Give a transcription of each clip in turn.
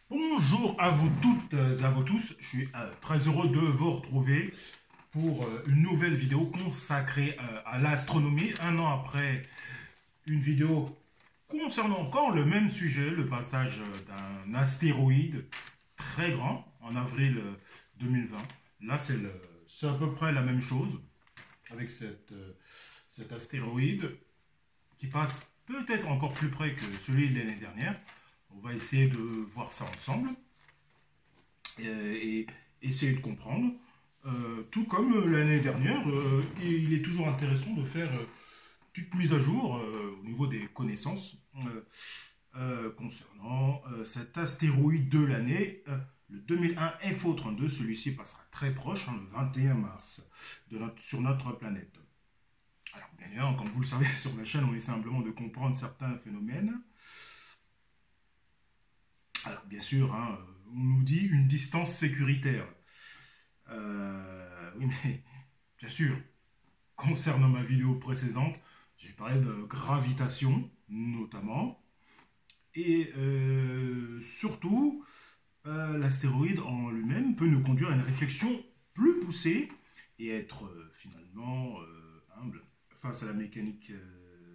Bonjour à vous toutes et à vous tous, je suis très heureux de vous retrouver pour une nouvelle vidéo consacrée à l'astronomie, un an après une vidéo concernant encore le même sujet, le passage d'un astéroïde très grand en avril 2020. Là c'est à peu près la même chose avec cet astéroïde qui passe peut-être encore plus près que celui de l'année dernière. On va essayer de voir ça ensemble et essayer de comprendre. Tout comme l'année dernière, il est toujours intéressant de faire une petite mise à jour au niveau des connaissances concernant cet astéroïde de l'année, le 2001 FO32. Celui-ci passera très proche, le 21 mars, sur notre planète. Alors, bien évidemment, comme vous le savez, sur la chaîne, on essaie simplement de comprendre certains phénomènes. Alors, bien sûr, hein, on nous dit une distance sécuritaire. Oui, mais bien sûr, concernant ma vidéo précédente, j'ai parlé de gravitation, notamment, et surtout, l'astéroïde en lui-même peut nous conduire à une réflexion plus poussée et être finalement humble face à la mécanique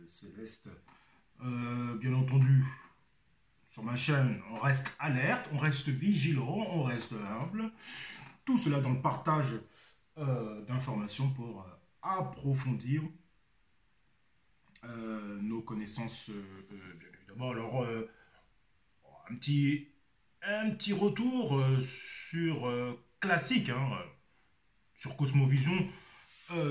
céleste. Bien entendu, sur ma chaîne, on reste alerte, on reste vigilant, on reste humble. Tout cela dans le partage d'informations pour approfondir nos connaissances, bien évidemment. Alors, un petit, un petit retour sur classique, hein, sur Cosmovision,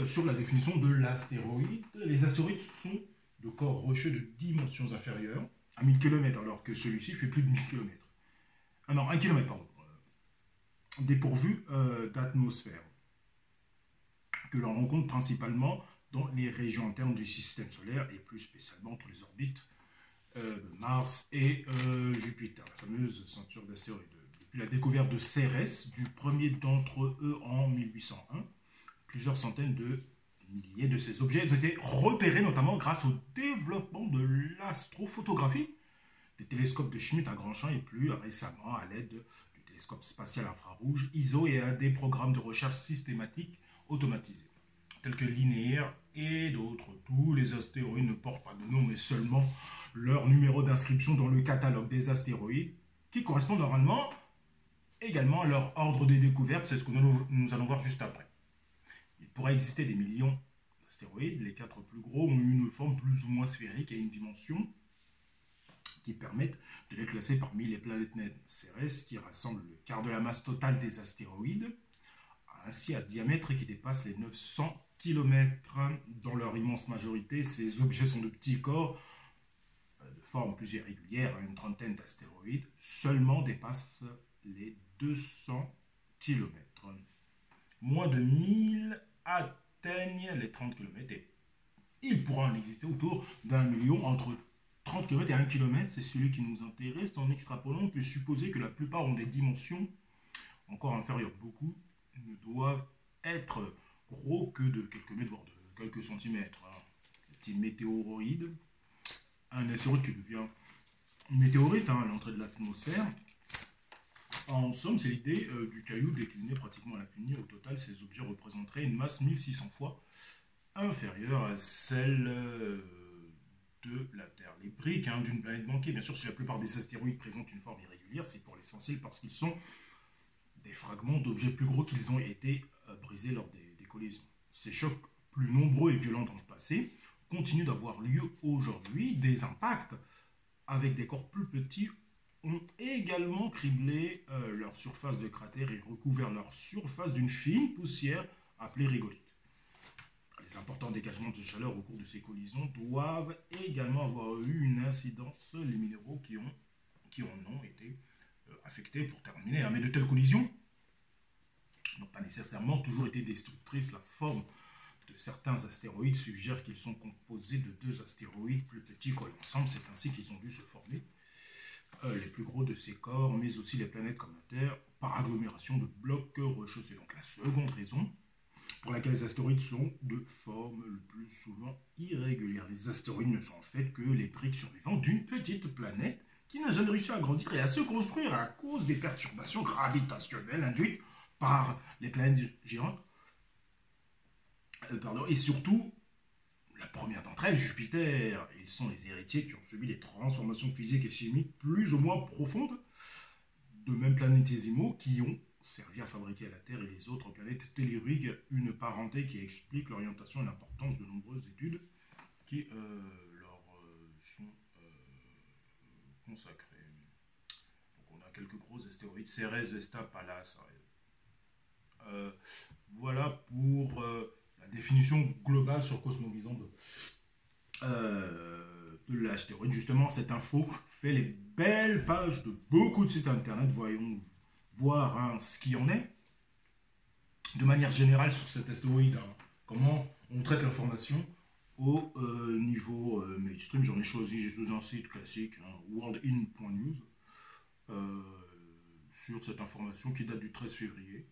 sur la définition de l'astéroïde. Les astéroïdes sont de corps rocheux de dimensions inférieures à 1000 km, alors que celui-ci fait plus de 1000 km. Ah non, 1 km, pardon. Dépourvu d'atmosphère, que l'on rencontre principalement dans les régions internes du système solaire et plus spécialement entre les orbites de Mars et Jupiter, la fameuse ceinture d'astéroïdes. Depuis la découverte de Cérès, du premier d'entre eux en 1801, plusieurs centaines de milliers de ces objets ont été repérés notamment grâce au développement de l'astrophotographie, des télescopes de Schmidt à grand champ et plus récemment à l'aide du télescope spatial infrarouge ISO et à des programmes de recherche systématique automatisés, tels que Linéaire et d'autres. Tous les astéroïdes ne portent pas de nom, mais seulement leur numéro d'inscription dans le catalogue des astéroïdes, qui correspond normalement également à leur ordre de découverte. C'est ce que nous allons voir juste après. Il pourrait exister des millions d'astéroïdes. Les quatre plus gros ont une forme plus ou moins sphérique et une dimension qui permettent de les classer parmi les planètes naines. Cérès, qui rassemble le quart de la masse totale des astéroïdes, a ainsi un diamètre qui dépasse les 900 km. Dans leur immense majorité, ces objets sont de petits corps de forme plus irrégulière. Une trentaine d'astéroïdes seulement dépassent les 200 km. Moins de 1000 atteignent les 30 km et il pourra en exister autour d'un million entre 30 km et 1 km. C'est celui qui nous intéresse. En extrapolant, on peut supposer que la plupart ont des dimensions encore inférieures. Beaucoup ne doivent être gros que de quelques mètres, voire de quelques centimètres. Les petits météoroïdes. Un astéroïde qui devient une météorite à l'entrée de l'atmosphère. En somme, c'est l'idée du caillou décliné pratiquement à l'infini. Au total, ces objets représenteraient une masse 1600 fois inférieure à celle de la Terre. Les briques d'une planète banquée, bien sûr, si la plupart des astéroïdes présentent une forme irrégulière, c'est pour l'essentiel parce qu'ils sont des fragments d'objets plus gros qu'ils ont été brisés lors des collisions. Ces chocs plus nombreux et violents dans le passé continuent d'avoir lieu aujourd'hui. Des impacts avec des corps plus petits ont également criblé leur surface de cratère et recouvert leur surface d'une fine poussière appelée rigolite. Les importants dégagements de chaleur au cours de ces collisions doivent également avoir eu une incidence. Les minéraux qui en ont été affectés pour terminer. Mais de telles collisions n'ont pas nécessairement toujours été destructrices. La forme de certains astéroïdes suggère qu'ils sont composés de deux astéroïdes plus petits que l'ensemble. C'est ainsi qu'ils ont dû se former. Les plus gros de ces corps, mais aussi les planètes comme la Terre, par agglomération de blocs rocheux. C'est donc la seconde raison pour laquelle les astéroïdes sont de forme le plus souvent irrégulière. Les astéroïdes ne sont en fait que les briques survivantes d'une petite planète qui n'a jamais réussi à grandir et à se construire à cause des perturbations gravitationnelles induites par les planètes géantes. Pardon, et surtout, la première d'entre elles, Jupiter. Ils sont les héritiers qui ont subi des transformations physiques et chimiques plus ou moins profondes de mêmes planétésimaux qui ont servi à fabriquer à la Terre et les autres planètes telluriques une parenté qui explique l'orientation et l'importance de nombreuses études qui leur sont consacrées. Donc on a quelques gros astéroïdes, Cérès, Vesta, Pallas. Voilà pour la définition globale sur Cosmovision de l'astéroïde. Justement, cette info fait les belles pages de beaucoup de sites internet. Voyons voir ce qu'il en est. De manière générale sur cet astéroïde, comment on traite l'information au niveau mainstream. J'en ai choisi juste un site classique, worldin.news, sur cette information qui date du 13 février.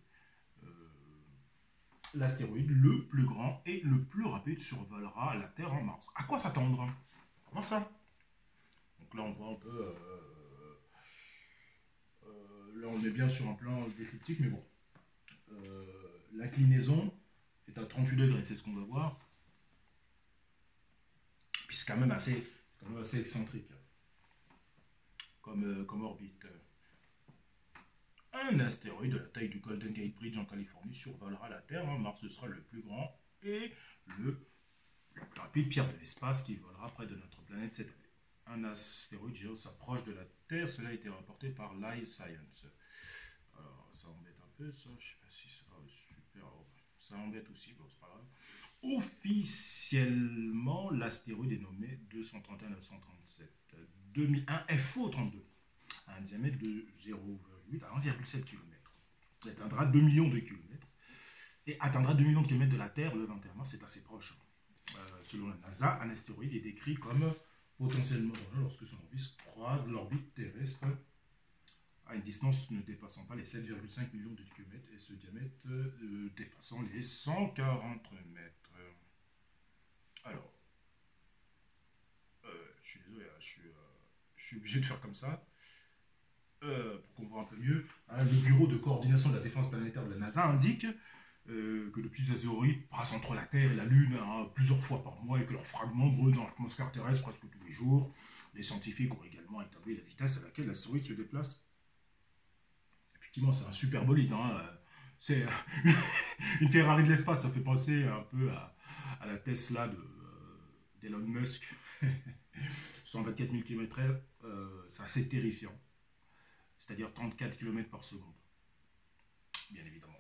L'astéroïde le plus grand et le plus rapide survolera la Terre en mars. À quoi s'attendre? On va voir ça. Donc là, on voit un peu... là, on est bien sur un plan décryptique, mais bon. L'inclinaison est à 38 degrés, c'est ce qu'on va voir. Puis c'est quand même assez excentrique comme orbite. Un astéroïde de la taille du Golden Gate Bridge en Californie survolera la Terre. Mars sera le plus grand et le plus rapide pierre de l'espace qui volera près de notre planète cette année. Un astéroïde géant s'approche de la Terre. Cela a été rapporté par Live Science. Alors, ça embête un peu, ça. Je sais pas si ça va super. Ça embête aussi, bon, c'est pas grave. Officiellement, l'astéroïde est nommé 231-937 2001 FO32, à un diamètre de 0,8 à 1,7 km. Il atteindra 2 millions de kilomètres et atteindra 2 millions de kilomètres de la Terre le 21 mars. C'est assez proche. Selon la NASA, un astéroïde est décrit comme potentiellement dangereux lorsque son orbite croise l'orbite terrestre à une distance ne dépassant pas les 7,5 millions de kilomètres et ce diamètre dépassant les 140 mètres. Alors, je suis désolé, je suis obligé de faire comme ça. Pour qu'on voit un peu mieux, le bureau de coordination de la défense planétaire de la NASA indique que de petits astéroïdes passent entre la Terre et la Lune plusieurs fois par mois et que leurs fragments brûlent dans l'atmosphère terrestre presque tous les jours. Les scientifiques ont également établi la vitesse à laquelle l'astéroïde se déplace. Effectivement, c'est un super bolide. C'est une Ferrari de l'espace. Ça fait penser un peu à la Tesla d'Elon Musk. 124 000 km/h, c'est assez terrifiant. C'est-à-dire 34 km par seconde. Bien évidemment.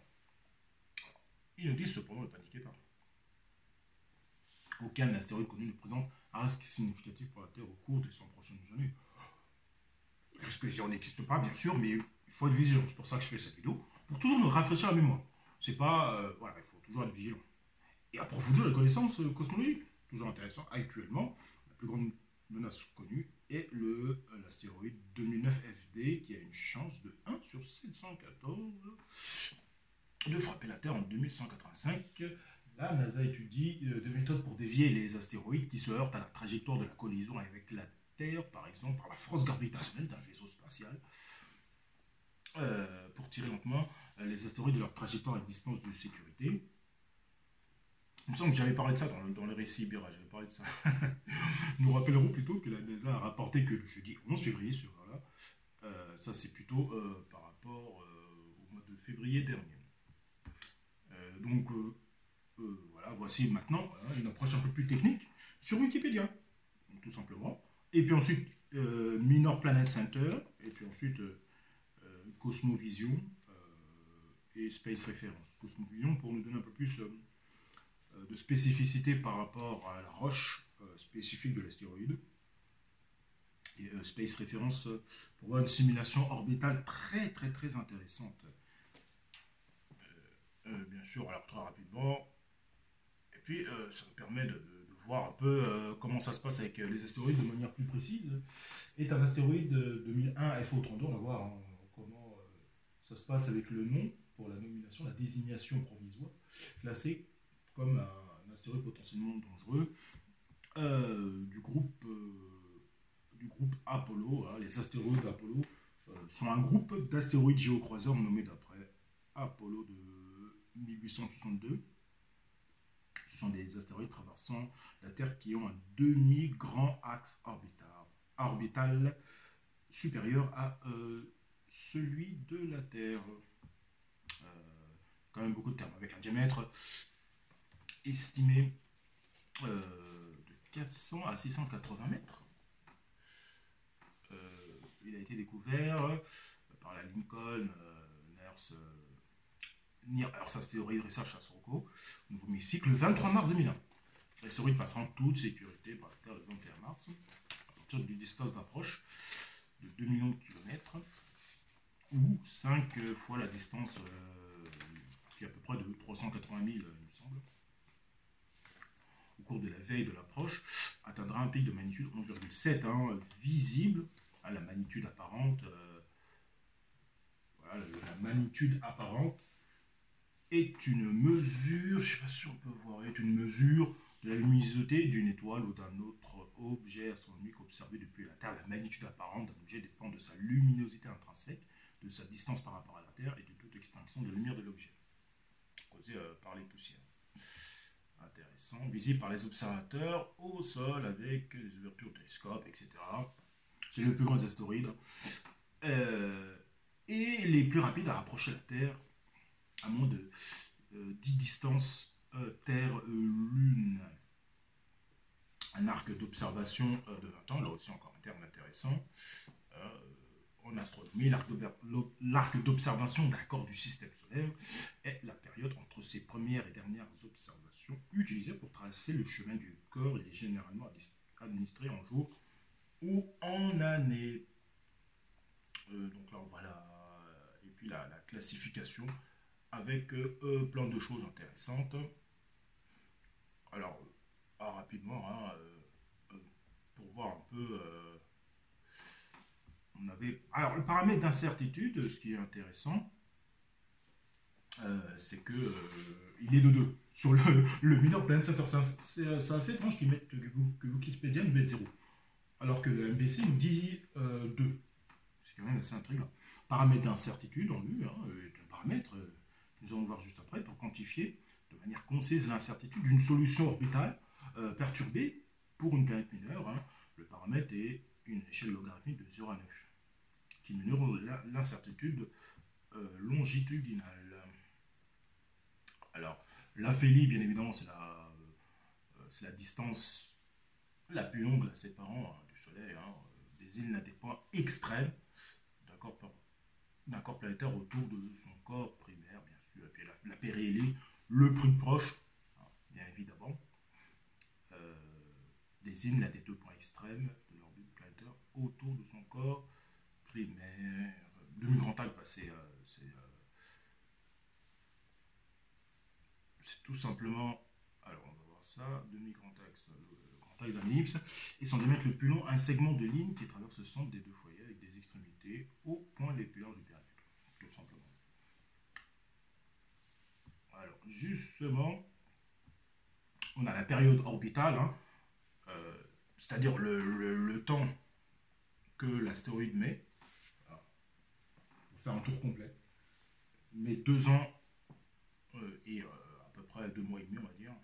Ils nous disent cependant ne paniquez pas. Aucun astéroïde connu ne présente un risque significatif pour la Terre au cours des 100 prochaines années. L'explosion n'existe pas, bien sûr, mais il faut être vigilant. C'est pour ça que je fais cette vidéo, pour toujours nous rafraîchir la mémoire. C'est pas... voilà, il faut toujours être vigilant. Et approfondir les connaissances cosmologiques. Toujours intéressant. Actuellement, la plus grande menace connue est l'astéroïde 2009 FD, qui a une chance de 1 sur 714 de frapper la Terre en 2185. La NASA étudie des méthodes pour dévier les astéroïdes qui se heurtent à la trajectoire de la collision avec la Terre, par exemple par la force gravitationnelle d'un vaisseau spatial, pour tirer lentement les astéroïdes de leur trajectoire à une distance de sécurité. Il me semble que j'avais parlé de ça dans le récit Ibera, j'avais parlé de ça. Nous rappellerons plutôt que la NASA a rapporté que le jeudi 11 février, ça c'est plutôt par rapport au mois de février dernier. Donc voilà, voici maintenant une approche un peu plus technique sur Wikipédia, donc, tout simplement. Et puis ensuite Minor Planet Center, et puis ensuite Cosmovision et Space Reference. Cosmovision pour nous donner un peu plus de spécificité par rapport à la roche spécifique de l'astéroïde. Et Space Reference pour voir une simulation orbitale très très très intéressante. Bien sûr, alors très rapidement. Et puis ça nous permet de voir un peu comment ça se passe avec les astéroïdes de manière plus précise. Est un astéroïde 2001 FO32, on va voir comment ça se passe avec le nom pour la nomination, la désignation provisoire, classé comme un astéroïde potentiellement dangereux du groupe du groupe Apollo. Hein. Les astéroïdes Apollo sont un groupe d'astéroïdes géocroiseurs nommés d'après Apollo de 1862. Ce sont des astéroïdes traversant la Terre qui ont un demi-grand axe orbital supérieur à celui de la Terre. Quand même beaucoup de termes, avec un diamètre estimé de 400 à 680 mètres. Il a été découvert par la Lincoln Near Earth Asteroid Research à Soroco, au Nouveau-Mexique, le 23 mars 2001. L'astéroïde passera en toute sécurité par la Terre le 21 mars, à partir d'une distance d'approche de 2 millions de kilomètres, ou 5 fois la distance, qui est à peu près de 380 000, il me semble. Au cours de la veille de l'approche, atteindra un pic de magnitude 11,7, hein, visible à la magnitude apparente. Voilà, la magnitude apparente est une mesure, je ne sais pas si on peut voir, est une mesure de la luminosité d'une étoile ou d'un autre objet astronomique observé depuis la Terre. La magnitude apparente d'un objet dépend de sa luminosité intrinsèque, de sa distance par rapport à la Terre et de toute extinction de lumière de l'objet, causée par les poussières. Intéressant, visible par les observateurs au sol avec des ouvertures de télescopes, etc. C'est le plus grand des astéroïdes. Et les plus rapides à approcher la Terre à moins de 10 distances Terre-Lune. Un arc d'observation de 20 ans, là aussi encore un terme intéressant. En astronomie, l'arc d'observation d'un corps du système solaire est la période entre ses premières et dernières observations utilisée pour tracer le chemin du corps. Il est généralement administré en jours ou en années. Donc là, voilà. Et puis la classification avec plein de choses intéressantes. Alors, rapidement, hein, pour voir un peu... on avait... Alors, le paramètre d'incertitude, ce qui est intéressant, c'est que il est de 2. Sur le Minor Planet Center, c'est assez étrange qu'ils mettent que Wikipédia nous mette 0. Alors que le MBC nous dit 2. C'est quand même assez intriguant. Paramètre d'incertitude, en lui, hein, est un paramètre... nous allons voir juste après, pour quantifier de manière concise l'incertitude d'une solution orbitale perturbée pour une planète mineure. Hein. Le paramètre est une échelle logarithmique de 0 à 9, qui mesure l'incertitude longitudinale. Alors, l'aphélie, bien évidemment, c'est la distance la plus longue la séparant du Soleil, hein, des îles à des points extrêmes d'un corps planétaire autour de son corps primaire, bien sûr. Et puis la périhélie, le plus proche, hein, bien évidemment, désigne l'un des 2 points extrêmes de l'orbite planétaire autour de son corps primaire. Demi-grand axe, bah, c'est tout simplement, alors on va voir ça, demi-grand axe, le grand axe d'un ellipse, et son diamètre le plus long, un segment de ligne qui traverse le centre des 2 foyers avec des extrémités aux points les plus larges du périmètre, tout simplement. Alors, justement, on a la période orbitale, hein, c'est-à-dire le temps que l'astéroïde met, voilà, pour faire un tour complet, mais 2 ans et à peu près 2 mois et demi, on va dire.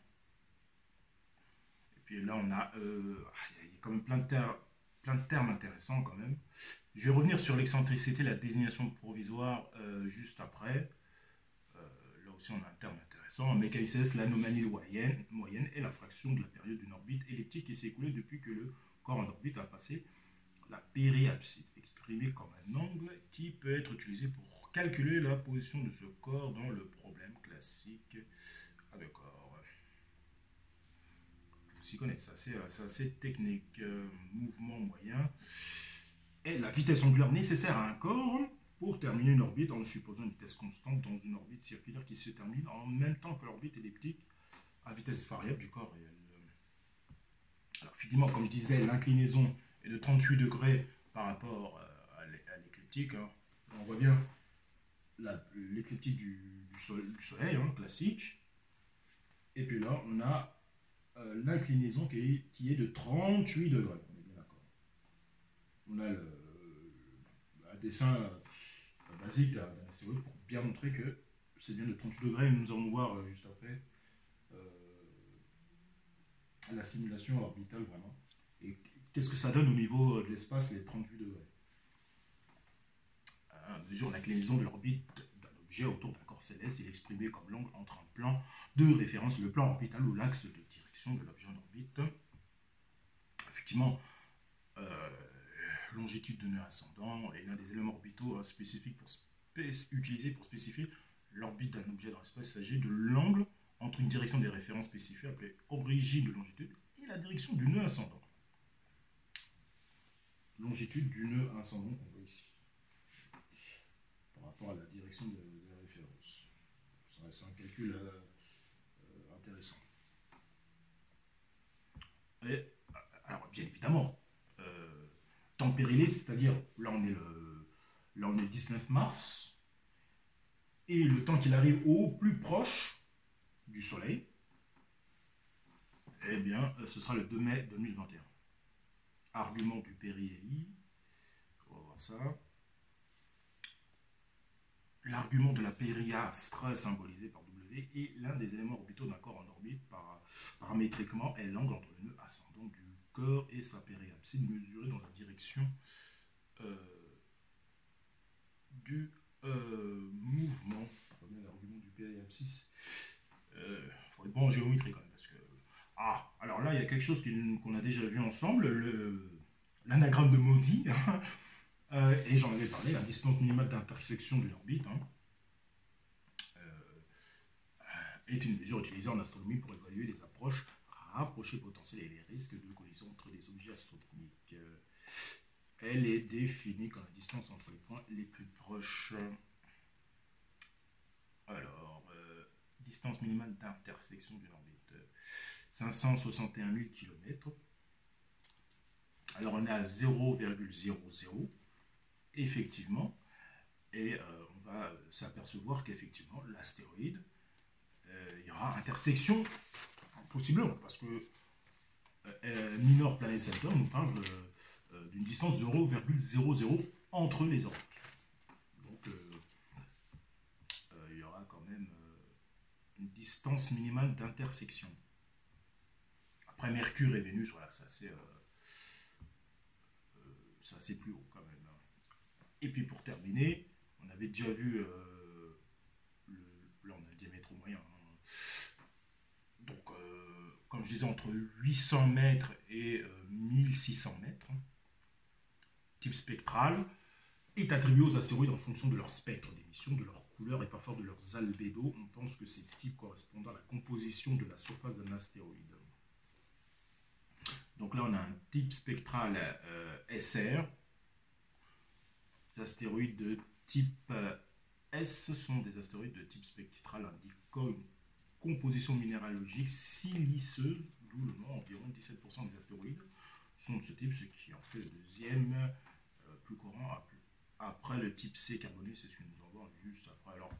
Et puis là, on a, il y a quand même plein de termes intéressants quand même. Je vais revenir sur l'excentricité, la désignation provisoire juste après. Là aussi, on a un terme intéressant. En mécanicesse, l'anomalie moyenne est la fraction de la période d'une orbite elliptique qui s'est écoulée depuis que le corps en orbite a passé la périapside, exprimée comme un angle qui peut être utilisé pour calculer la position de ce corps dans le problème classique de corps. Il faut s'y connaître, c'est assez technique. Mouvement moyen est la vitesse angulaire nécessaire à un corps pour terminer une orbite en supposant une vitesse constante dans une orbite circulaire qui se termine en même temps que l'orbite elliptique à vitesse variable du corps réel. Alors, effectivement, comme je disais, l'inclinaison est de 38 degrés par rapport à l'écliptique. Hein. On voit bien l'écliptique du Soleil, hein, classique. Et puis là, on a l'inclinaison qui est de 38 degrés. On est bien d'accord. on a un dessin basique d'un astéroïde pour bien montrer que c'est bien de 38 degrés. Nous allons voir juste après euh, la simulation orbitale vraiment. Et qu'est-ce que ça donne au niveau de l'espace, les 38 degrés. On mesure l'inclinaison de l'orbite d'un objet autour d'un corps céleste. Il est exprimé comme l'angle entre un plan de référence, le plan orbital ou l'axe de direction de l'objet en orbite. Effectivement, longitude de nœud ascendant est l'un des éléments orbitaux spécifiques utilisés pour spécifier l'orbite d'un objet dans l'espace. Il s'agit de l'angle entre une direction des références spécifiées appelée origine de longitude et la direction du nœud ascendant. Longitude du nœud ascendant qu'on voit ici par rapport à la direction de référence. C'est un calcul intéressant. Et, alors bien évidemment, temps périlé, c'est-à-dire là on est le 19 mars, et le temps qu'il arrive au plus proche du Soleil, eh bien ce sera le 2 mai 2021. Argument du périhélie, on va voir ça. L'argument de la périastre, symbolisé par W, est l'un des éléments orbitaux d'un corps en orbite. Paramétriquement, est l'angle entre le nœud ascendant du corps et sa périapside, mesuré dans la direction du mouvement. Prenez l'argument du périapsis. Faut être bon en géométrie quand même, parce que... Ah, alors là, il y a quelque chose qu'on a déjà vu ensemble, l'anagramme de Modi, et j'en avais parlé, la distance minimale d'intersection d'une orbite, est une mesure utilisée en astronomie pour évaluer les approches rapprochées potentielles et les risques de collision entre les objets astronomiques. Elle est définie comme la distance entre les points les plus proches. Alors, distance minimale d'intersection d'une orbite, 561 000 km. Alors, on est à 0,00, effectivement, et on va s'apercevoir qu'effectivement, l'astéroïde, il y aura intersection, possiblement, parce que Minor Planet Center nous parle d'une distance de 0,00 entre les orbites. Donc, il y aura quand même une distance minimale d'intersection. Après Mercure et Vénus, voilà, c'est assez plus haut quand même. Et puis pour terminer, on avait déjà vu, là on a le diamètre moyen, donc comme je disais, entre 800 mètres et 1600 mètres. Type spectral est attribué aux astéroïdes en fonction de leur spectre d'émission, de leur couleur et parfois de leurs albédos. On pense que ces types correspondent à la composition de la surface d'un astéroïde. Donc là, on a un type spectral SR. Les astéroïdes de type S sont des astéroïdes de type spectral indiquant une composition minéralogique siliceuse, d'où le nom. Environ 17% des astéroïdes sont de ce type, ce qui en fait le deuxième plus courant après le type C carboné. C'est ce que nous allons voir juste après. Alors,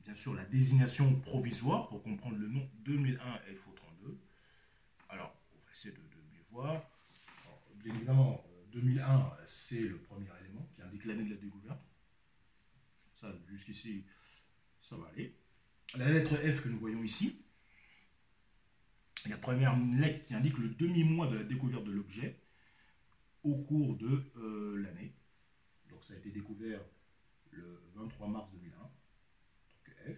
bien sûr, la désignation provisoire pour comprendre le nom 2001 FO32. Alors, on va essayer de mieux voir. Alors, bien évidemment, 2001, c'est le premier élément qui indique l'année de la découverte. Ça, jusqu'ici, ça va aller. La lettre F que nous voyons ici, la première lettre qui indique le demi-mois de la découverte de l'objet au cours de l'année. Donc ça a été découvert le 23 mars 2001, donc F.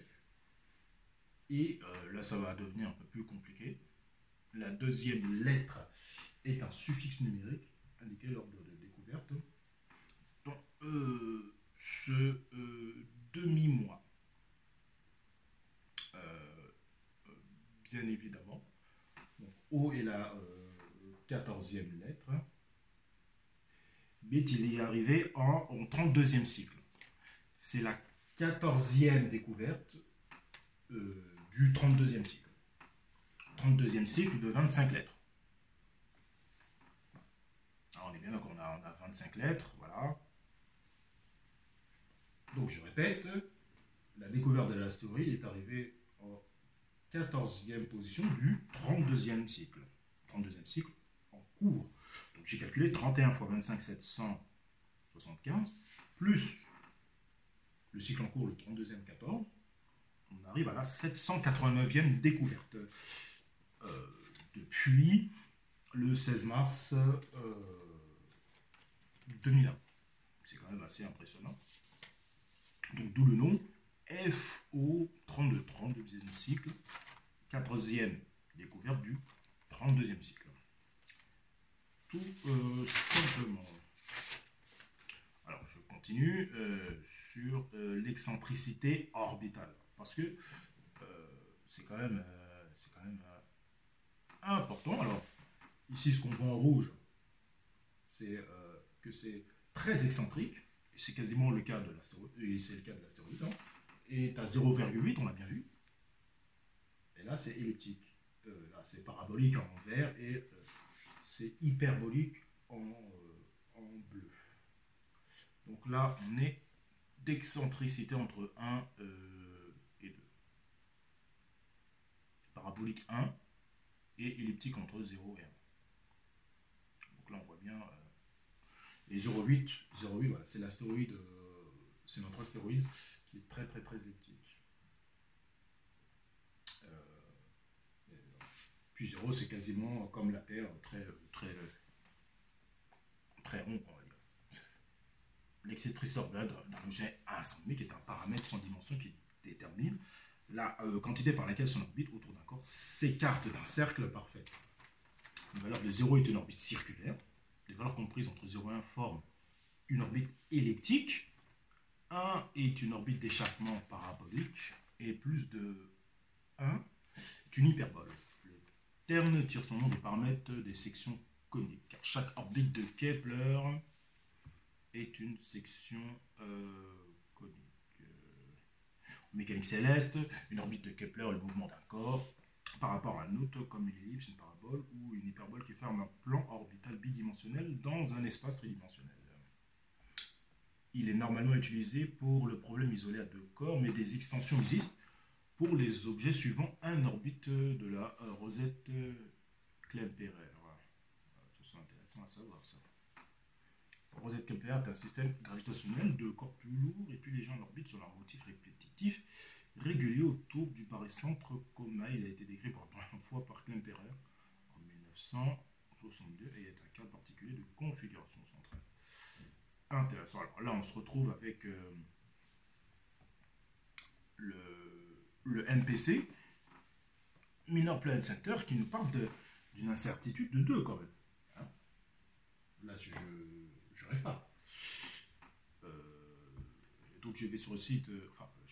Et là, ça va devenir un peu plus compliqué. La deuxième lettre est un suffixe numérique indiqué lors de découverte. Donc, ce demi-mois, bien évidemment, donc, O est la 14e lettre, mais il est arrivé en 32e cycle. C'est la 14e découverte du 32e cycle. 32e cycle de 25 lettres. Alors on est bien d'accord, on a 25 lettres, voilà. Donc je répète, la découverte de l'astéroïde est arrivée en 14e position du 32e cycle. 32e cycle en cours. Donc j'ai calculé 31 fois 25, 775, plus le cycle en cours, le 32e, 14, on arrive à la 789e découverte. Depuis le 16 mars 2001. C'est quand même assez impressionnant. Donc d'où le nom FO3230 du deuxième cycle, 14e découverte du 32e cycle. Tout simplement. Alors je continue sur l'excentricité orbitale, parce que c'est quand même important. Alors ici ce qu'on voit en rouge, c'est que c'est très excentrique, et c'est quasiment le cas de l'astéroïde, et c'est le cas de l'astéroïde, hein, et à 0,8, on l'a bien vu, et là c'est elliptique, là c'est parabolique en vert, et c'est hyperbolique en bleu. Donc là, on est d'excentricité entre 1 et 2. Parabolique 1 et elliptique entre 0 et 1. Donc là, on voit bien. Et 0,8, voilà, c'est l'astéroïde, c'est notre astéroïde qui est très très très elliptique. Puis 0, c'est quasiment comme la Terre, très rond, on va dire. L'excentricité orbitale d'un objet insondé, qui est un paramètre sans dimension qui détermine la quantité par laquelle son orbite autour d'un corps s'écarte d'un cercle parfait. Une valeur de 0 est une orbite circulaire. Les valeurs comprises entre 0 et 1 forment une orbite elliptique. 1 est une orbite d'échappement parabolique. Et plus de 1 est une hyperbole. Le terme tire son nom des paramètres des sections coniques, car chaque orbite de Kepler est une section conique. En mécanique céleste, une orbite de Kepler est le mouvement d'un corps par rapport à un autre, comme une ellipse, une parabole ou une hyperbole qui forme un plan orbital bidimensionnel dans un espace tridimensionnel. Il est normalement utilisé pour le problème isolé à deux corps, mais des extensions existent pour les objets suivant un orbite de la rosette Kepler. C'est intéressant à savoir ça. La rosette Kepler est un système gravitationnel de corps plus lourds et plus légers en orbite sur un motif répétitif régulier autour du barycentre Coma. Il a été décrit pour la première fois par Kepler en 1962 et est un cas particulier de configuration centrale. Intéressant. Alors là, on se retrouve avec le MPC, Minor Planet Center, qui nous parle d'une incertitude de 2 quand même. Hein, là, je n'arrive pas. Donc je vais sur le site,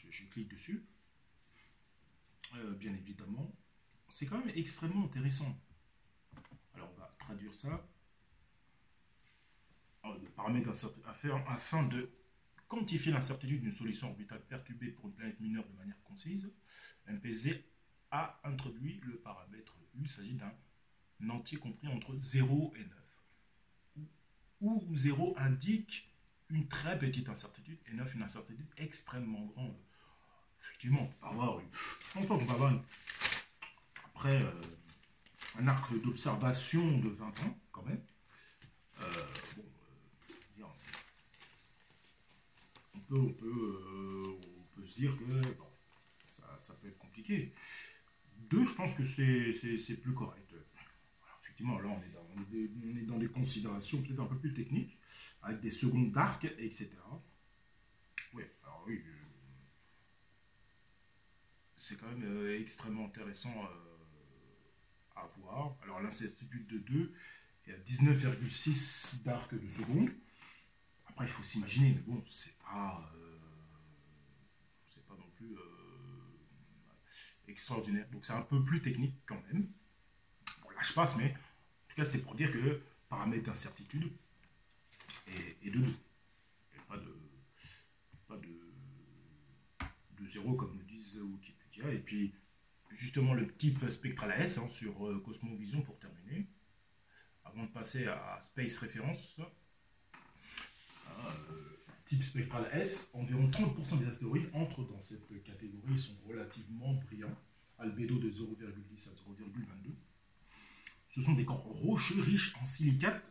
je clique dessus. Bien évidemment, c'est quand même extrêmement intéressant. Alors on va traduire ça. Le paramètre afin de quantifier l'incertitude d'une solution orbitale perturbée pour une planète mineure de manière concise, MPZ a introduit le paramètre U. Il s'agit d'un entier compris entre 0 et 9, où 0 indique une très petite incertitude et 9 une incertitude extrêmement grande. Effectivement, on peut pas avoir je pense pas qu'on va avoir après un arc d'observation de 20 ans quand même. On peut se dire que bon, ça peut être compliqué. 2, je pense que c'est plus correct. Alors, effectivement, là, on est dans des considérations peut-être un peu plus techniques, avec des secondes d'arc, etc. Oui, alors oui, c'est quand même extrêmement intéressant à voir. Alors, l'incertitude de 2 est à 19,6 d'arc de seconde. Après, il faut s'imaginer, mais bon, c'est pas non plus extraordinaire. Donc, c'est un peu plus technique quand même. Bon, là, je passe, mais en tout cas, c'était pour dire que le paramètre d'incertitude est de 2. Et pas de 0, comme le disent Wikipédia. Et puis, justement, le type spectral S sur Cosmovision pour terminer. Avant de passer à Space Reference. Type spectral S, environ 30% des astéroïdes entrent dans cette catégorie et sont relativement brillants, albédo de 0,10 à 0,22. Ce sont des corps rocheux riches en silicates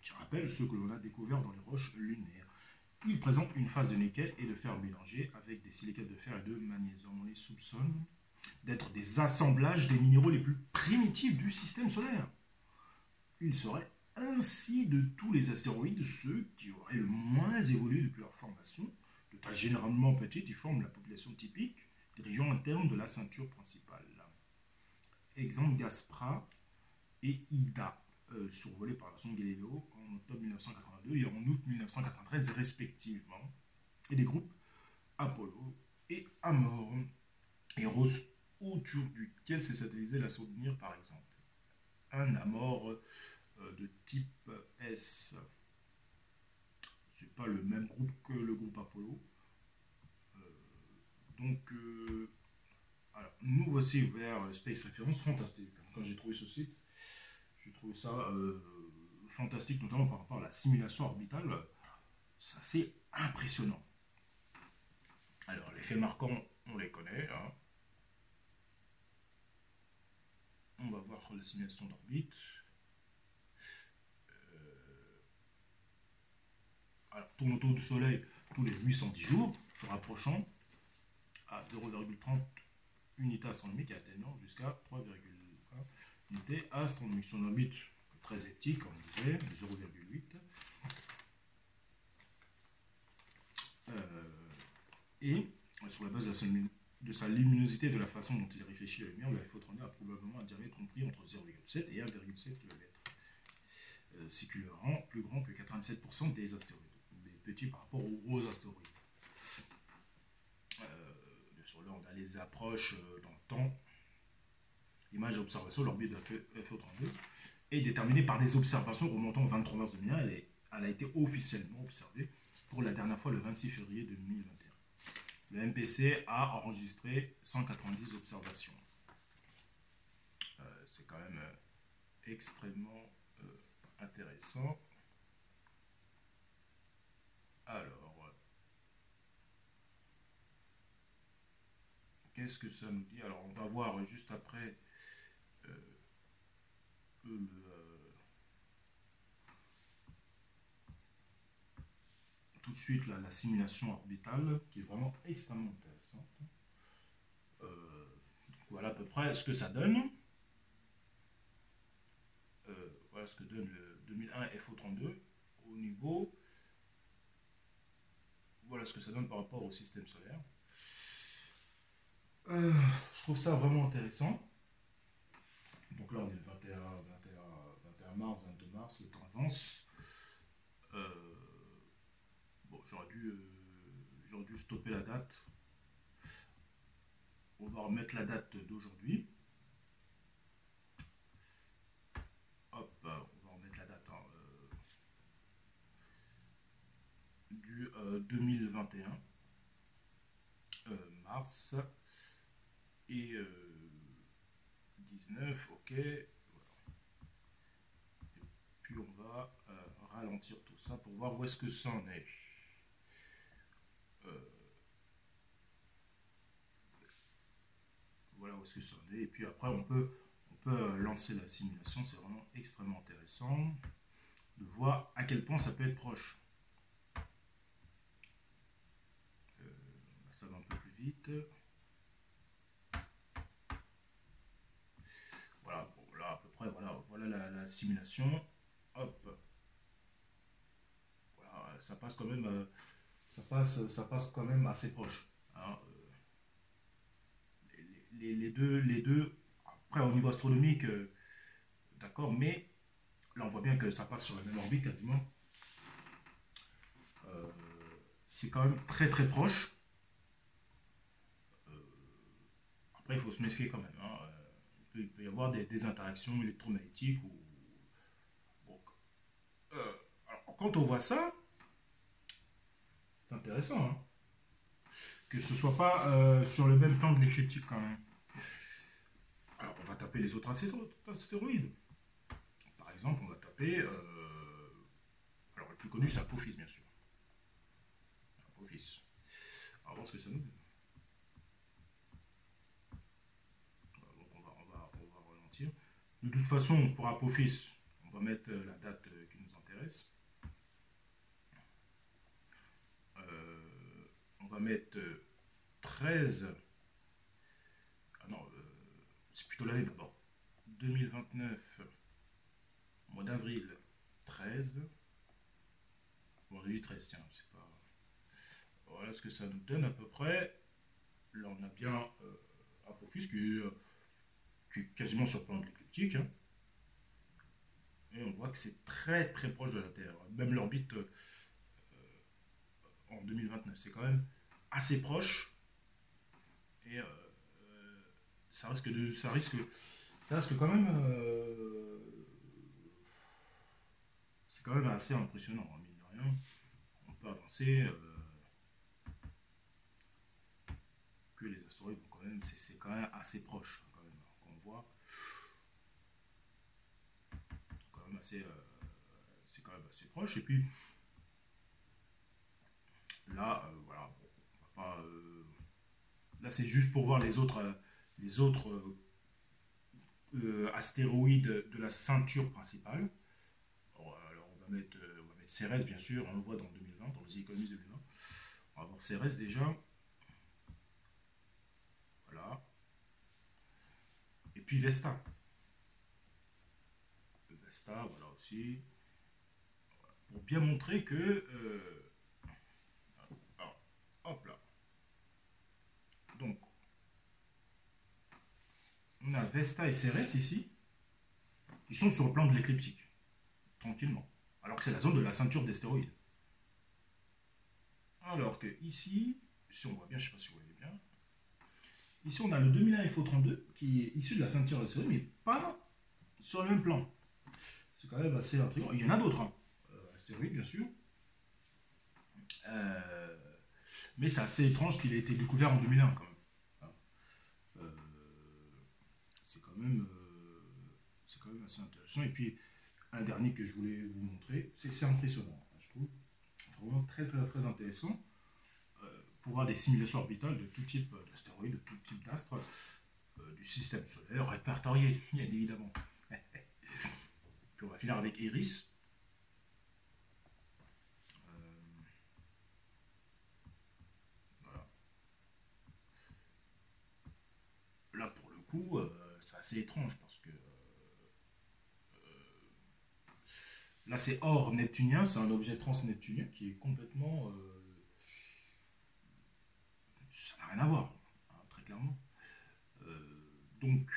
qui rappellent ceux que l'on a découverts dans les roches lunaires. Ils présentent une phase de nickel et de fer mélangés avec des silicates de fer et de magnésium. On les soupçonne d'être des assemblages des minéraux les plus primitifs du système solaire. Ils seraient ainsi de tous les astéroïdes ceux qui auraient le moins évolué depuis leur formation. De taille généralement petite, ils forment la population typique des régions internes de la ceinture principale. Exemple Gaspra et Ida, survolés par la sonde Galileo en octobre 1982 et en août 1993 respectivement, et des groupes Apollo et Amor, Eros autour duquel s'est satellisé la sonde Mir par exemple. Un Amor de type S. C'est pas le même groupe que le groupe Apollo. Euh, alors, nous voici vers Space Reference, fantastique. Quand j'ai trouvé ce site, j'ai trouvé ça fantastique, notamment par rapport à la simulation orbitale. C'est assez impressionnant. Alors, les faits marquants, on les connaît. Hein. On va voir la simulation d'orbite. Alors, tourne autour du Soleil tous les 810 jours, se rapprochant à 0,30 unités astronomiques et atteignant jusqu'à 3,1 unités astronomiques. Son orbite très éthique, comme on disait, 0,8. Et sur la base de sa luminosité et de la façon dont il réfléchit à la lumière, le FO32 a probablement un diamètre compris entre 0,7 et 1,7 km. Ce qui le rend plus grand que 87% des astéroïdes, mais petit par rapport aux gros astéroïdes. Bien sûr, là, on a les approches dans le temps. L'image d'observation de l'orbite de FO32 est déterminée par des observations remontant au 23 mars 2001. Elle a été officiellement observée pour la dernière fois le 26 février 2021. Le MPC a enregistré 190 observations. C'est quand même extrêmement intéressant. Alors, qu'est-ce que ça nous dit? Alors, on va voir juste après tout de suite la simulation orbitale qui est vraiment extrêmement intéressante. Voilà à peu près ce que ça donne. Voilà ce que donne le 2001 FO32 au niveau. Voilà ce que ça donne par rapport au système solaire. Je trouve ça vraiment intéressant. Donc là, on est le 21 mars, 22 mars, le temps avance. Bon, j'aurais dû stopper la date. On va remettre la date d'aujourd'hui. Hop, on va remettre la date du 2021 mars et 19, ok. Voilà. Et puis on va ralentir tout ça pour voir où est-ce que ça en est. Voilà où est-ce que ça en est. Et puis après on peut lancer la simulation. C'est vraiment extrêmement intéressant de voir à quel point ça peut être proche. Ça va un peu plus vite. Voilà, bon, là à peu près, voilà la simulation. Hop. Voilà, ça passe quand même, ça passe quand même assez proche. Hein. Les deux, après au niveau astronomique, d'accord, mais là on voit bien que ça passe sur la même orbite quasiment. C'est quand même très très proche. Après, il faut se méfier quand même. Hein. Il peut y avoir des interactions électromagnétiques. Donc, alors, quand on voit ça, c'est intéressant. Hein. Que ce ne soit pas sur le même plan de l'écliptique quand même. Alors, on va taper les autres astéroïdes. Par exemple, on va taper. Alors, le plus connu, c'est Apophis, bien sûr. Apophis. On va voir ce que ça nous donne. Donc, on va ralentir. De toute façon, pour Apophis, on va mettre la date qui nous intéresse. On va mettre 13. Ah non, c'est plutôt l'année d'abord. 2029, mois d'avril, 13. Vendredi 13, tiens, c'est pas. Voilà ce que ça nous donne à peu près. Là, on a bien Apophis qui est quasiment sur le plan de l'écliptique. Hein. Et on voit que c'est très très proche de la Terre. Même l'orbite en 2029, c'est quand même assez proche. Et ça risque quand même. C'est quand même assez impressionnant, hein, mine de rien. On peut avancer que les astéroïdes, quand même, c'est quand même assez proche, hein, quand même, qu'on voit. Quand même assez, c'est quand même assez proche. Et puis là, voilà, bon, on va pas, là c'est juste pour voir les autres astéroïdes de la ceinture principale. Alors on va mettre Cérès, bien sûr, on le voit dans 2020, dans les économies 2020. On va voir Cérès déjà. Voilà. Et puis Vesta. Vesta, voilà aussi. Pour bien montrer que. Alors, hop là. Donc, on a Vesta et Cérès ici, qui sont sur le plan de l'écliptique, tranquillement. Alors que c'est la zone de la ceinture d'astéroïdes. Alors que ici, si on voit bien, je ne sais pas si vous voyez bien, ici on a le 2001 FO32 qui est issu de la ceinture d'astéroïdes, mais pas sur le même plan. C'est quand même assez intriguant. Il y en a d'autres, hein. Astéroïdes bien sûr. Euh, mais c'est assez étrange qu'il ait été découvert en 2001 quand même. Euh, c'est quand même assez intéressant. Et puis un dernier que je voulais vous montrer, c'est que c'est impressionnant, je trouve. Vraiment très très très intéressant pour voir des simulations orbitales de tout type d'astéroïdes, de tout type d'astres du système solaire, répertoriés, bien évidemment. Puis on va finir avec Eris. Voilà. Là, pour le coup, c'est assez étrange parce que là, c'est hors neptunien, c'est un objet transneptunien qui est complètement. Ça n'a rien à voir, hein, très clairement. Donc,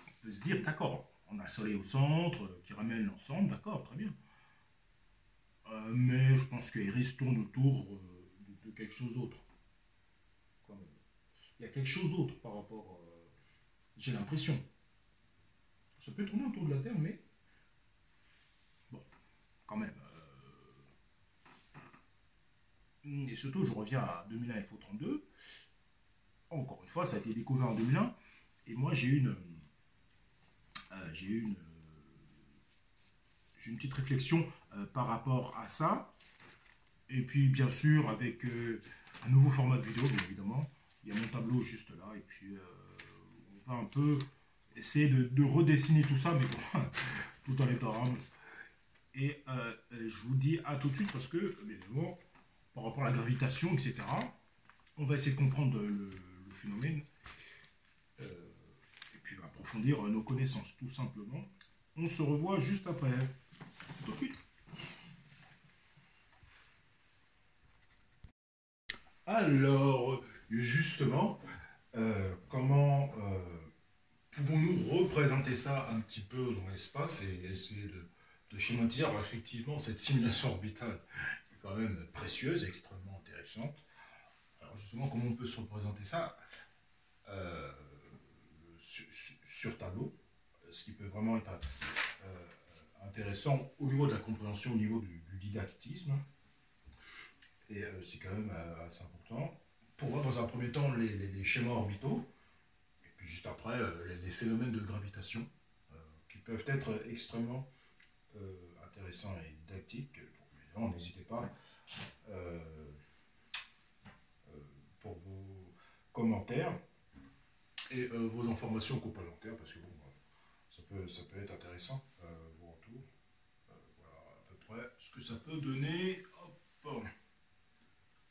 on peut se dire, d'accord, on a le Soleil au centre qui ramène l'ensemble, d'accord, très bien. Mais je pense que Eris tourne autour de quelque chose d'autre. Il y a quelque chose d'autre par rapport. J'ai l'impression. Ça peut tourner autour de la Terre, mais bon, quand même. Et surtout, je reviens à 2001 FO32. Encore une fois, ça a été découvert en 2001. Et moi, j'ai une petite réflexion par rapport à ça. Et puis, bien sûr, avec un nouveau format de vidéo, bien évidemment. Il y a mon tableau juste là. Et puis, on va un peu essayer de redessiner tout ça, mais bon, tout en étant humble. Et je vous dis à tout de suite parce que, bien évidemment, par rapport à la gravitation, etc., on va essayer de comprendre le phénomène et puis approfondir nos connaissances, tout simplement. On se revoit juste après. Tout de suite. Alors, justement, comment pouvons-nous représenter ça un petit peu dans l'espace et essayer de schématiser effectivement cette simulation orbitale qui est quand même précieuse, extrêmement intéressante. Alors justement, comment on peut se représenter ça euh, sur tableau, ce qui peut vraiment être intéressant au niveau de la compréhension, au niveau du didactisme. Et c'est quand même assez important pour voir dans un premier temps les schémas orbitaux, et puis juste après les phénomènes de gravitation qui peuvent être extrêmement intéressants et didactiques. Donc évidemment, n'hésitez pas pour vos commentaires et vos informations complémentaires, parce que bon, ça peut être intéressant, voir tout. Voilà à peu près ce que ça peut donner. Hop,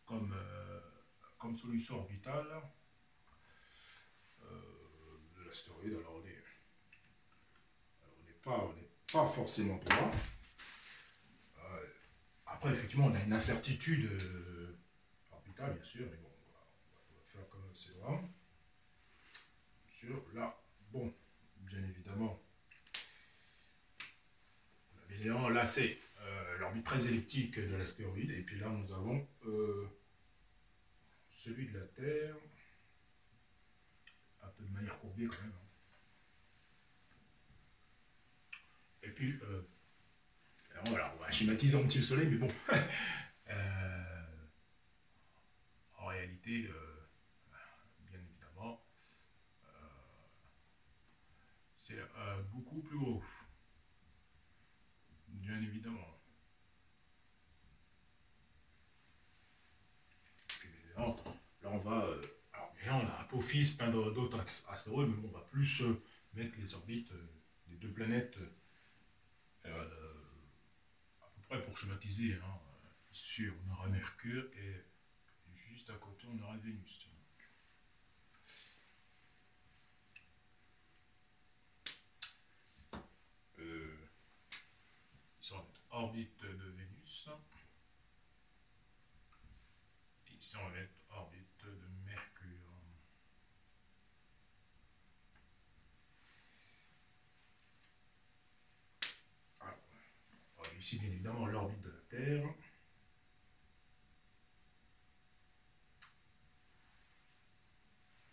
comme, comme solution orbitale de l'astéroïde. Alors on n'est pas forcément droit. Après, effectivement, on a une incertitude orbitale, bien sûr, mais bon, on va faire comme c'est droit. Sur là, bon, bien évidemment, là c'est l'orbite très elliptique de l'astéroïde, et puis là nous avons celui de la Terre, un peu de manière courbée quand même. Et puis, alors voilà, on va schématiser un petit le Soleil, mais bon, en réalité, bien évidemment, c'est beaucoup plus haut. Bien évidemment. Là, on va. Alors, bien, on a Apophis, plein d'autres astéroïdes, mais bon, on va plus mettre les orbites des deux planètes à peu près pour schématiser. Hein. Ici, on aura Mercure et juste à côté, on aura Vénus. Ici, on va mettre orbite de Vénus. Ici, on va mettre orbite de Mercure. Alors, ici, bien évidemment, l'orbite de la Terre.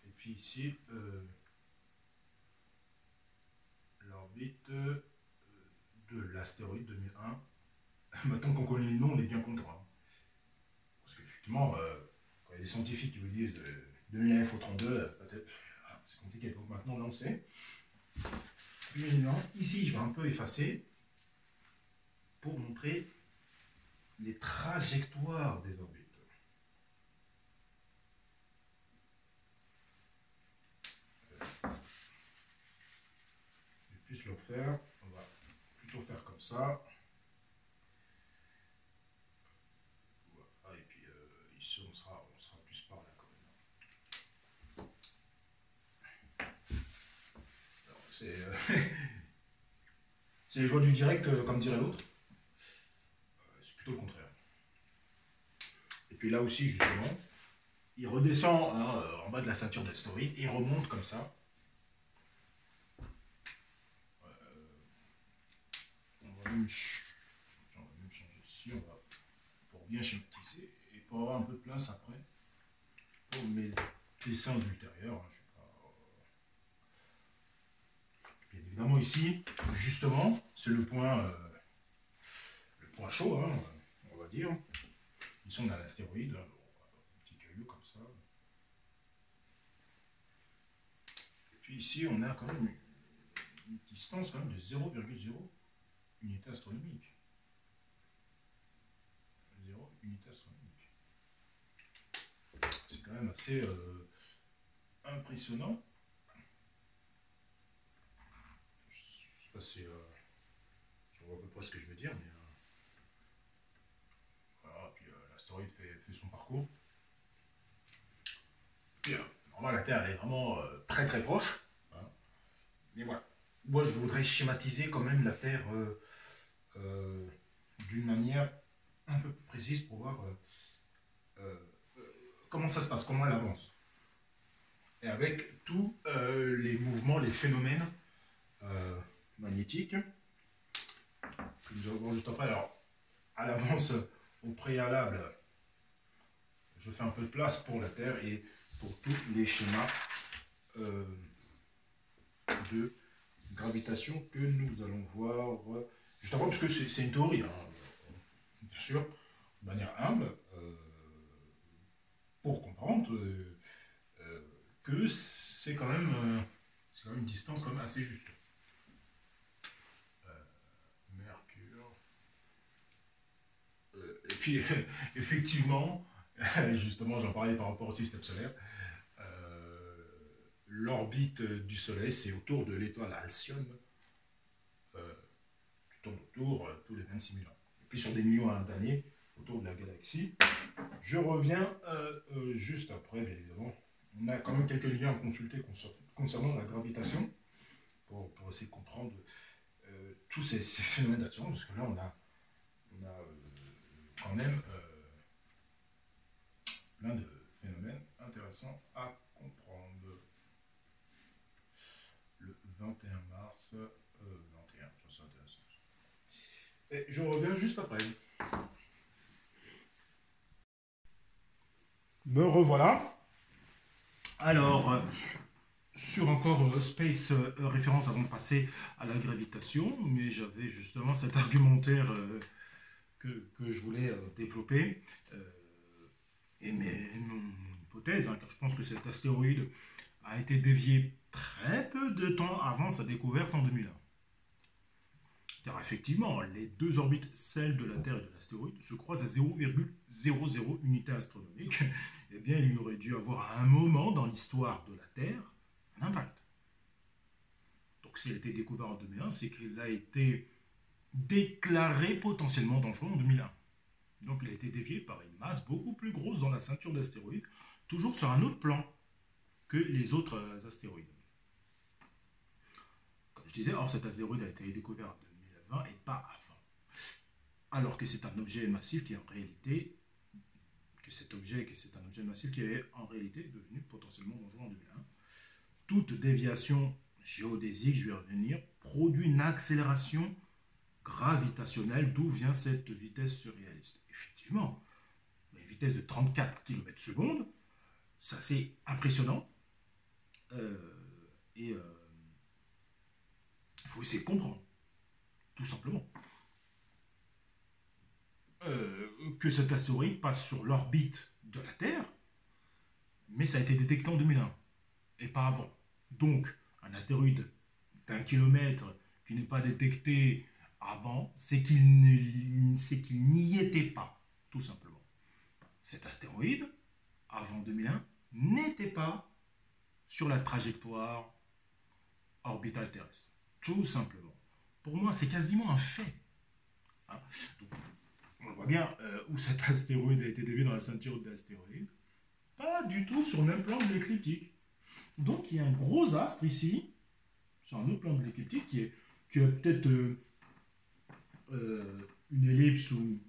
Et puis ici, l'orbite de l'astéroïde 2001. Maintenant qu'on connaît le nom, on est bien content. Hein. Parce qu'effectivement, quand il y a des scientifiques qui vous disent 2001 FO32, peut-être c'est compliqué. Donc maintenant, là, on sait. Ici, je vais un peu effacer pour montrer les trajectoires des orbites. Je vais plus le faire. On va plutôt faire comme ça. Voilà. Et puis ici, on sera plus par là quand même. C'est les joies du direct, comme dirait l'autre. C'est plutôt le contraire. Et puis là aussi, justement, il redescend hein, en bas de la ceinture d'astéroïdes et il remonte comme ça. On va même changer ici, pour bien schématiser et pour avoir un peu de place après pour mes dessins ultérieurs. Hein, bien évidemment ici, justement, c'est le point chaud, hein, on va dire. Ici on a l'astéroïde, un petit caillou comme ça. Et puis ici on a quand même une distance quand même de 0,0 unité astronomique. 0 unité astronomique. C'est quand même assez impressionnant. Je sais pas si je vois à peu près ce que je veux dire, mais voilà, puis l'astéroïde fait son parcours. Puis, normalement la Terre elle est vraiment très très proche. Hein. Mais voilà. Moi je voudrais schématiser quand même la Terre d'une manière un peu plus précise pour voir comment ça se passe, comment elle avance. Et avec tous les mouvements, les phénomènes magnétiques que nous avons juste après. Alors, à l'avance, au préalable, je fais un peu de place pour la Terre et pour tous les schémas de gravitation que nous allons voir juste après, parce que c'est une théorie, hein, bien sûr, de manière humble, pour comprendre que c'est quand même une distance quand même assez juste. Mercure. Et puis, effectivement, justement, j'en parlais par rapport au système solaire, l'orbite du Soleil, c'est autour de l'étoile Alcyone, qui tourne autour tous les 26 000 ans. Et puis sur des millions d'années autour de la galaxie. Je reviens juste après, bien évidemment. On a quand même quelques liens à consulter concernant la gravitation pour essayer de comprendre tous ces phénomènes d'attirance, parce que là, on a quand même plein de phénomènes intéressants à comprendre. Le 21 mars 21, ça c'est intéressant. Et je reviens juste après. Me revoilà. Alors, sur encore Space référence avant de passer à la gravitation, mais j'avais justement cet argumentaire que je voulais développer. Et mon hypothèse, hein, car je pense que cet astéroïde a été dévié très peu de temps avant sa découverte en 2001. Car effectivement, les deux orbites, celle de la Terre et de l'astéroïde, se croisent à 0,00 unité astronomique. Eh bien, il y aurait dû avoir à un moment dans l'histoire de la Terre un impact. Donc, s'il a été découvert en 2001, c'est qu'il a été déclaré potentiellement dangereux en 2001. Donc, il a été dévié par une masse beaucoup plus grosse dans la ceinture d'astéroïdes, toujours sur un autre plan que les autres astéroïdes. Comme je disais, or cet astéroïde a été découvert en 2020 et pas avant. Alors que c'est un objet massif qui est en réalité massif qui est en réalité devenu potentiellement dangereux en 2001. Toute déviation géodésique, je vais revenir, produit une accélération gravitationnelle, d'où vient cette vitesse surréaliste. Effectivement, une vitesse de 34 km/s, c'est assez impressionnant. Il faut essayer de comprendre, tout simplement. Que cet astéroïde passe sur l'orbite de la Terre, mais ça a été détecté en 2001, et pas avant. Donc, un astéroïde d'1 kilomètre qui n'est pas détecté avant, c'est qu'il n'y était pas, tout simplement. Cet astéroïde, avant 2001, n'était pas sur la trajectoire orbitale terrestre. Tout simplement. Pour moi, c'est quasiment un fait. Hein. Donc, on voit bien où cet astéroïde a été dévié dans la ceinture d'astéroïdes. Pas du tout sur le même plan de l'écliptique. Donc, il y a un gros astre ici, sur un autre plan de l'écliptique, qui a peut-être une ellipse ou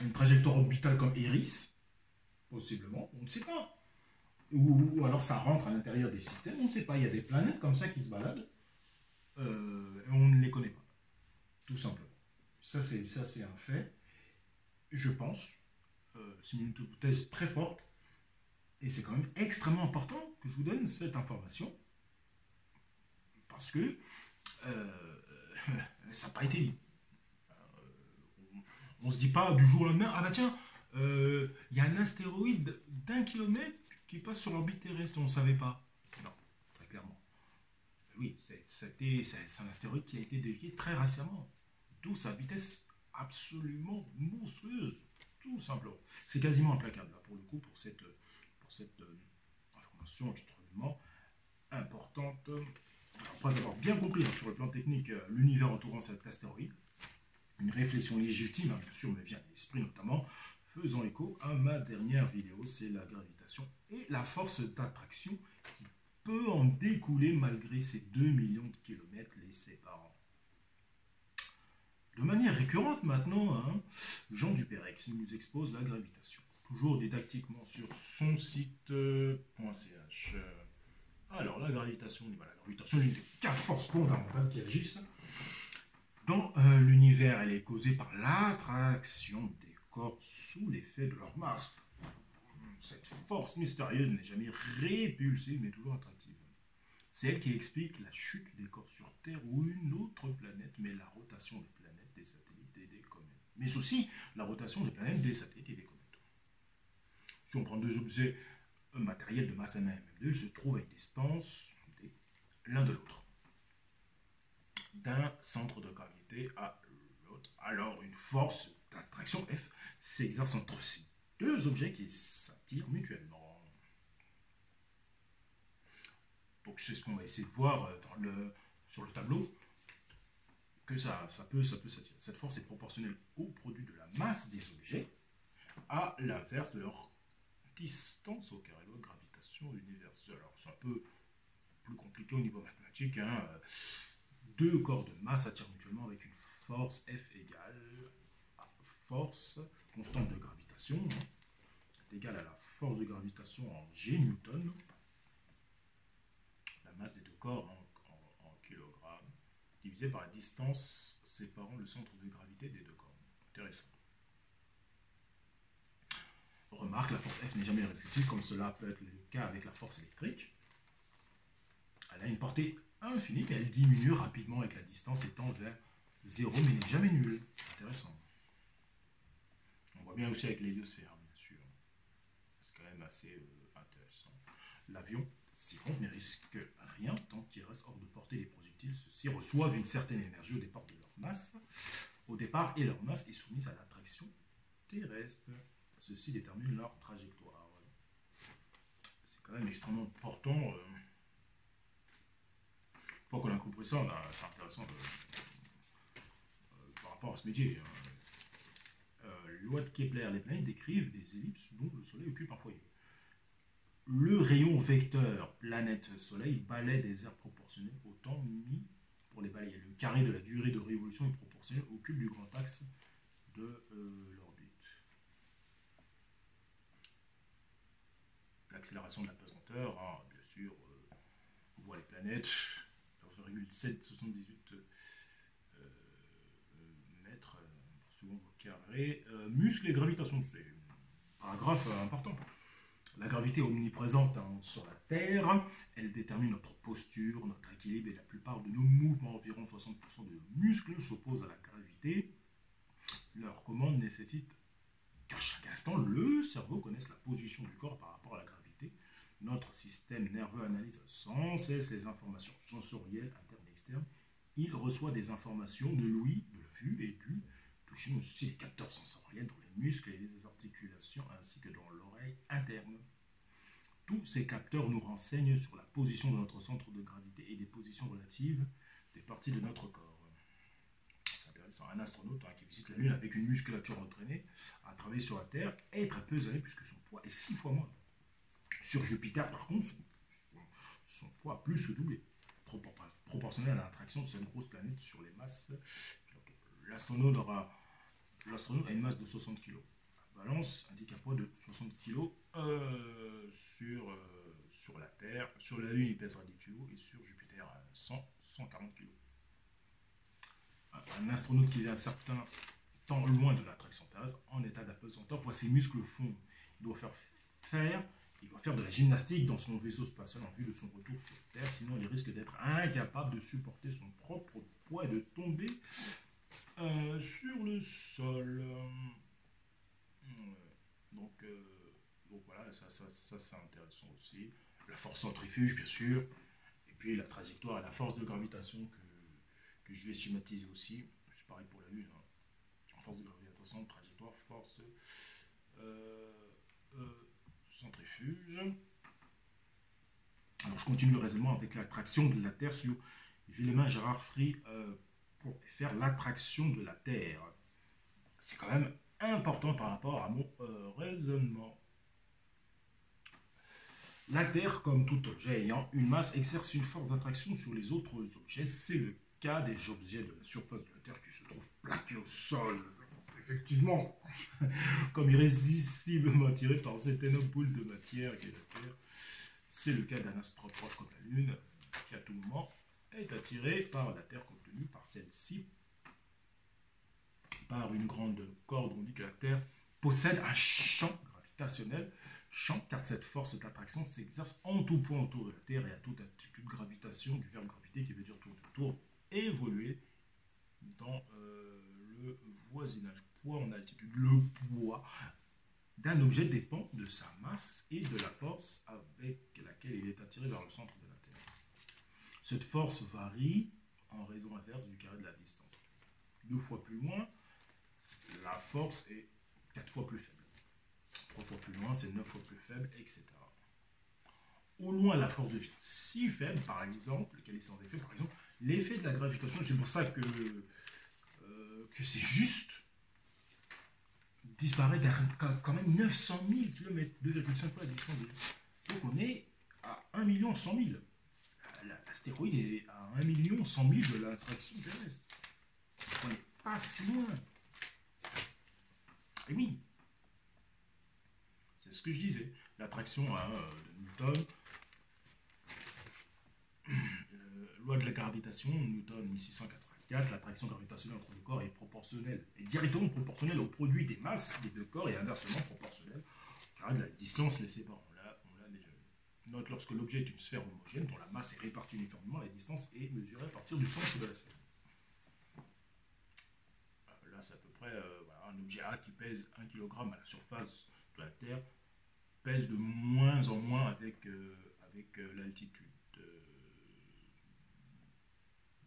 une trajectoire orbitale comme Eris, possiblement, on ne sait pas. Ou alors ça rentre à l'intérieur des systèmes, on ne sait pas. Il y a des planètes comme ça qui se baladent et on ne les connaît pas, tout simplement. Ça c'est un fait. Je pense, c'est une hypothèse très forte, et c'est quand même extrêmement important que je vous donne cette information, parce que ça n'a pas été dit. On ne se dit pas du jour au lendemain, ah bah tiens, il y a un astéroïde d'1 kilomètre qui passe sur l'orbite terrestre, on ne savait pas. Non, très clairement. Oui, c'est un astéroïde qui a été dévié très récemment, d'où sa vitesse absolument monstrueuse, tout simplement. C'est quasiment implacable, là, pour le coup, pour cette information extrêmement importante. Après avoir bien compris sur le plan technique l'univers entourant cet astéroïde, une réflexion légitime, bien sûr, me vient à l'esprit notamment, faisant écho à ma dernière vidéo, c'est la gravitation et la force d'attraction qui peut en découler malgré ces 2 millions de kilomètres les séparant. De manière récurrente maintenant, hein, Jean Duperex nous expose la gravitation, toujours didactiquement sur son site.ch. Alors, la gravitation, voilà, la gravitation est l'une des 4 forces fondamentales qui agissent dans l'univers. Elle est causée par l'attraction des corps sous l'effet de leur masse. Cette force mystérieuse n'est jamais répulsive, mais toujours attractive. C'est elle qui explique la chute des corps sur Terre ou une autre planète, mais la rotation des planètes, des satellites et des comètes. Mais aussi la rotation des planètes, des satellites et des comètes. Si on prend deux objets matériels de masse m1 et m2, ils se trouvent à une distance l'un de l'autre, d'un centre de gravité à l'autre. Alors une force d'attraction F s'exerce entre ces deux objets qui s'attirent mutuellement. Donc c'est ce qu'on va essayer de voir sur le tableau. que ça peut s'attirer. Cette force est proportionnelle au produit de la masse des objets à l'inverse de leur distance au carré, loi de gravitation universelle. Alors c'est un peu plus compliqué au niveau mathématique. Hein. Deux corps de masse attirent mutuellement avec une force F égale à force constante de gravitation, hein, est égale à la force de gravitation en G newton, la masse des deux corps en kilogrammes, divisé par la distance séparant le centre de gravité des deux corps. Intéressant. Remarque, la force F n'est jamais répulsive, comme cela peut être le cas avec la force électrique. Elle a une portée infinie, mais elle diminue rapidement avec la distance étant vers 0, mais n'est jamais nulle. Intéressant. On voit bien aussi avec l'héliosphère, bien sûr. C'est quand même assez intéressant. L'avion s'y rend, mais risque rien tant qu'il reste hors de portée des projectiles. Ceux-ci reçoivent une certaine énergie au départ de leur masse. Au départ, et leur masse est soumise à l'attraction terrestre. Ceci détermine leur trajectoire. C'est quand même extrêmement important. Une fois qu'on a compris ça, c'est intéressant par rapport à ce métier. Loi de Kepler, les planètes décrivent des ellipses dont le Soleil occupe un foyer. Le rayon vecteur planète-Soleil balaie des aires proportionnées au temps mis pour les balayer. Le carré de la durée de révolution est proportionnel au cube du grand axe de l'orbite. L'accélération de la pesanteur, hein, bien sûr, on voit les planètes, 9,778 mètres par seconde au carré. Muscles et gravitation, c'est un paragraphe important. La gravité est omniprésente, hein, sur la Terre. Elle détermine notre posture, notre équilibre et la plupart de nos mouvements. Environ 60% de nos muscles s'opposent à la gravité. Leur commande nécessite qu'à chaque instant, le cerveau connaisse la position du corps par rapport à la gravité. Notre système nerveux analyse sans cesse les informations sensorielles, internes et externes. Il reçoit des informations de l'ouïe, de la vue et du toucher, mais aussi les capteurs sensoriels dans les muscles et les articulations, ainsi que dans l'oreille interne. Tous ces capteurs nous renseignent sur la position de notre centre de gravité et des positions relatives des parties de notre corps. C'est intéressant. Un astronaute, hein, qui visite la Lune avec une musculature entraînée à travailler sur la Terre est très peu pesé puisque son poids est 6 fois moins. Sur Jupiter, par contre, son poids a plus que doublé, proportionnel à l'attraction de cette grosse planète sur les masses. L'astronaute a une masse de 60 kg. La balance indique un poids de 60 kg sur la Terre. Sur la Lune, il pèsera 10 kg et sur Jupiter, 140 kg. Un astronaute qui est un certain temps loin de l'attraction terrestre, en état d'apesanteur, voit ses muscles fondre. Il doit faire de la gymnastique dans son vaisseau spatial en vue de son retour sur Terre, sinon il risque d'être incapable de supporter son propre poids et de tomber sur le sol. Donc voilà, ça c'est intéressant aussi. La force centrifuge, bien sûr, et puis la trajectoire et la force de gravitation que je vais schématiser aussi. C'est pareil pour la Lune. Hein. Force de gravitation, trajectoire, force centrifuge. Alors je continue le raisonnement avec l'attraction de la Terre sur Villemin-Gérard Free pour faire l'attraction de la Terre. C'est quand même important par rapport à mon raisonnement. La Terre, comme tout objet ayant une masse, exerce une force d'attraction sur les autres objets. C'est le cas des objets de la surface de la Terre qui se trouvent plaqués au sol. Effectivement, comme irrésistiblement attirés par cette énorme boule de matière qu'est la Terre. C'est le cas d'un astre proche comme la Lune, qui à tout moment est attiré par la Terre compte tenu par celle-ci. Par une grande corde, on dit que la Terre possède un champ gravitationnel, car cette force d'attraction s'exerce en tout point autour de la Terre et à toute altitude. Gravitation, du verbe gravité qui veut dire tour, évoluer dans le voisinage. Poids en altitude. Le poids d'un objet dépend de sa masse et de la force avec laquelle il est attiré vers le centre de la Terre. Cette force varie en raison inverse du carré de la distance. 2 fois plus loin, la force est 4 fois plus faible. 3 fois plus loin, c'est 9 fois plus faible, etc. Au loin, la force devient si faible, par exemple, qu'elle est sans effet. Par exemple, l'effet de la gravitation, c'est pour ça que c'est juste, disparaît quand même 900 000 km, 2,5 fois la distance. Donc on est à 1 100 000. L'astéroïde est à 1 100 000 de l'attraction terrestre. On n'est pas si loin. Et oui, c'est ce que je disais. L'attraction de Newton, loi de la gravitation, Newton 1684, l'attraction gravitationnelle entre les corps est proportionnelle, est directement proportionnelle au produit des masses des deux corps et inversement proportionnelle car la distance les sépare. On l'a déjà vu. Note, lorsque l'objet est une sphère homogène dont la masse est répartie uniformément, la distance est mesurée à partir du centre de la sphère. Là, c'est à peu près voilà, un objet A qui pèse 1 kg à la surface de la Terre pèse de moins en moins avec l'altitude.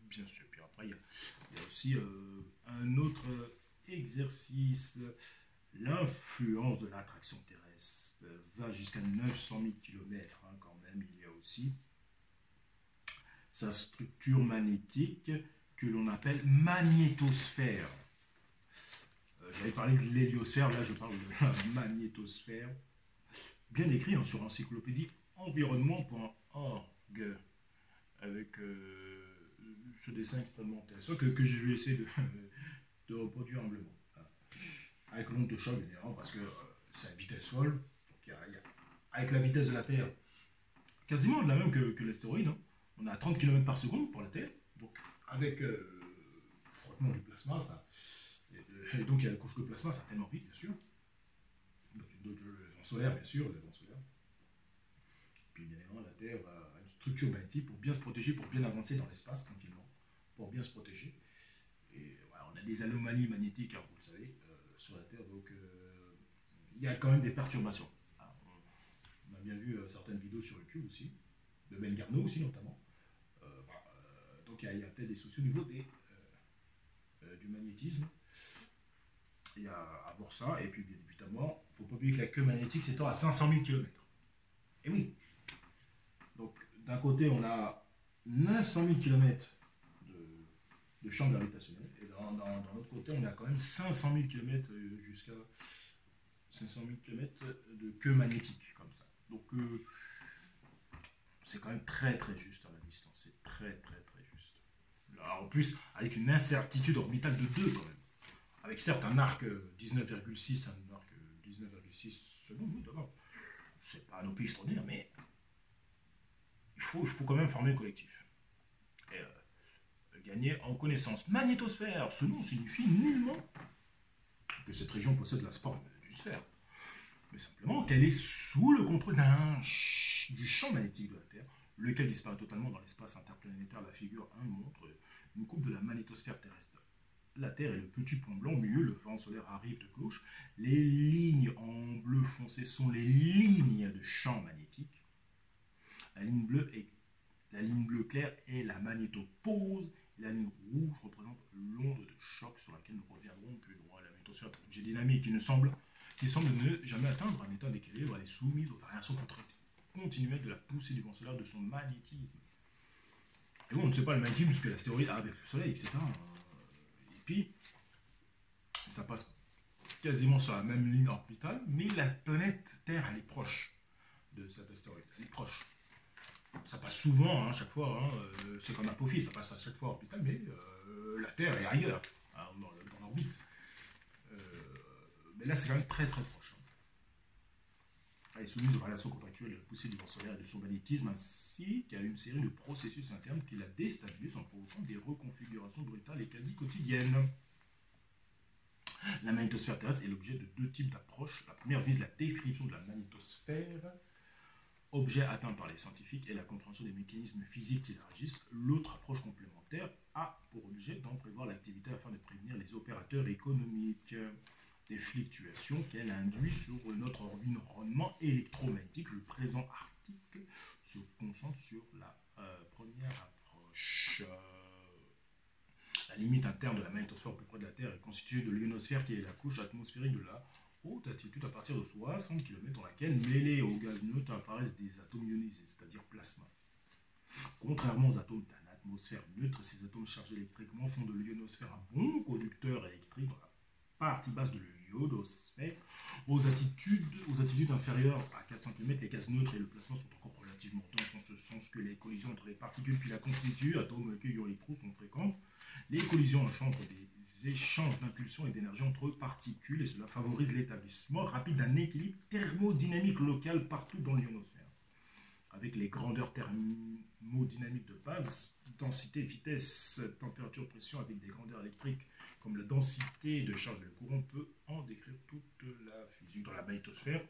Bien sûr. Puis après, il y a aussi un autre exercice. L'influence de l'attraction terrestre va jusqu'à 900 000 km quand même. Il y a aussi sa structure magnétique que l'on appelle magnétosphère. J'avais parlé de l'héliosphère, là je parle de la magnétosphère. Bien écrit hein, sur encyclopédie environnement.org avec ce dessin extrêmement intéressant que je vais essayer de reproduire humblement. Avec l'onde de choc, évidemment, parce que c'est à vitesse folle. Donc, avec la vitesse de la Terre, quasiment de la même que l'astéroïde. Hein. On a 30 km par seconde pour la Terre. Donc, avec le frottement du plasma, et donc il y a la couche de plasma, ça va tellement vite, bien sûr. Donc, le vent solaire, bien sûr, le vent solaire. Puis, bien évidemment, la Terre a une structure magnétique pour bien se protéger, pour bien avancer dans l'espace tranquillement, pour bien se protéger. Et voilà, on a des anomalies magnétiques, hein, vous le savez, sur la Terre, donc il y a quand même des perturbations. Alors, on a bien vu certaines vidéos sur YouTube aussi, de Ben Garneau aussi notamment. Voilà, donc il y a peut-être des soucis au niveau du magnétisme. Il y a à voir ça, et puis bien évidemment, il ne faut pas oublier que la queue magnétique s'étend à 500 000 km. Et oui. Donc d'un côté, on a 900 000 km de champ gravitationnel, et dans l'autre côté, on a quand même 500 000 km jusqu'à 500 000 km de queue magnétique, comme ça. Donc c'est quand même très très juste à la distance, c'est très très très juste. Alors, en plus, avec une incertitude orbitale de 2 quand même. Avec certes un arc 19,6, un arc 19,6 secondes, oui d'abord. C'est pas non plus extraordinaire, mais il faut quand même former le collectif. Et gagner en connaissance. Magnétosphère, ce nom signifie nullement que cette région possède la forme d'une sphère, mais simplement qu'elle est sous le contrôle du champ magnétique de la Terre, lequel disparaît totalement dans l'espace interplanétaire. La figure 1 montre une coupe de la magnétosphère terrestre. La Terre est le petit point blanc au milieu, le vent solaire arrive de gauche. Les lignes en bleu foncé sont les lignes de champ magnétique. La ligne bleue claire est la magnétopause. La ligne rouge représente l'onde de choc sur laquelle nous reviendrons plus loin. La magnétosphère est un objet dynamique qui semble ne jamais atteindre un état d'équilibre. Elle est soumise aux variations continuelles de la poussée du vent solaire de son magnétisme. Et bon, on ne sait pas le magnétisme puisque l'astéroïde arrive avec le Soleil, etc. Et puis, ça passe quasiment sur la même ligne orbitale, mais la planète Terre, elle est proche de cet astéroïde. Elle est proche. Ça passe souvent, hein, chaque fois, hein, c'est comme Apophis, ça passe à chaque fois orbitale, mais la Terre est ailleurs, hein, dans l'orbite. Mais là, c'est quand même très très proche. Hein. Elle est soumise aux relations contractuelles de la poussée du vent solaire et de son magnétisme, ainsi qu'à une série de processus internes qui la déstabilisent en provoquant des reconfigurations brutales et quasi quotidiennes. La magnétosphère terrestre est l'objet de 2 types d'approches. La première vise la description de la magnétosphère, objet atteint par les scientifiques, et la compréhension des mécanismes physiques qui la régissent. L'autre approche complémentaire a pour objet d'en prévoir l'activité afin de prévenir les opérateurs économiques des fluctuations qu'elle induit sur notre environnement électromagnétique. Le présent article se concentre sur la première approche. La limite interne de la magnétosphère au plus près de la Terre est constituée de l'ionosphère, qui est la couche atmosphérique de la haute altitude à partir de 60 km, dans laquelle, mêlés au gaz neutre, apparaissent des atomes ionisés, c'est-à-dire plasma. Contrairement aux atomes d'un l'atmosphère neutre. Ces atomes chargés électriquement font de l'ionosphère un bon conducteur électrique dans la partie basse de l'ionosphère. Aux altitudes inférieures à 400 km, les gaz neutres et le plasma sont encore relativement denses, en ce sens que les collisions entre les particules qui la constituent, atomes, molécules, ions, électrons, sont fréquentes. Les collisions engendrent des échanges d'impulsions et d'énergie entre particules et cela favorise l'établissement rapide d'un équilibre thermodynamique local partout dans l'ionosphère. Avec les grandeurs thermodynamiques de base, densité, vitesse, température, pression, avec des grandeurs électriques comme la densité de charge de courant, on peut en décrire toute la physique dans la magnétosphère.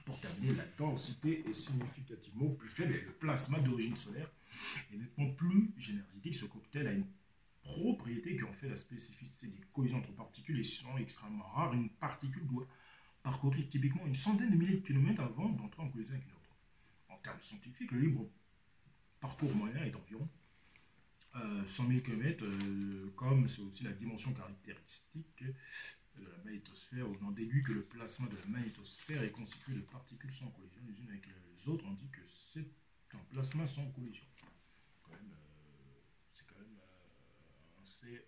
Pour terminer, la densité est significativement plus faible et le plasma d'origine solaire est nettement plus énergétique. Ce cocktail a une propriété qui en fait la spécificité des collisions entre particules et sont extrêmement rares. Une particule doit parcourir typiquement une centaine de milliers de kilomètres avant d'entrer en collision avec une autre. En termes scientifiques, le libre parcours moyen est d'environ 100 000 km, comme c'est aussi la dimension caractéristique de la magnétosphère, où on en déduit que le plasma de la magnétosphère est constitué de particules sans collision les unes avec les autres. On dit que c'est un plasma sans collision. C'est quand même assez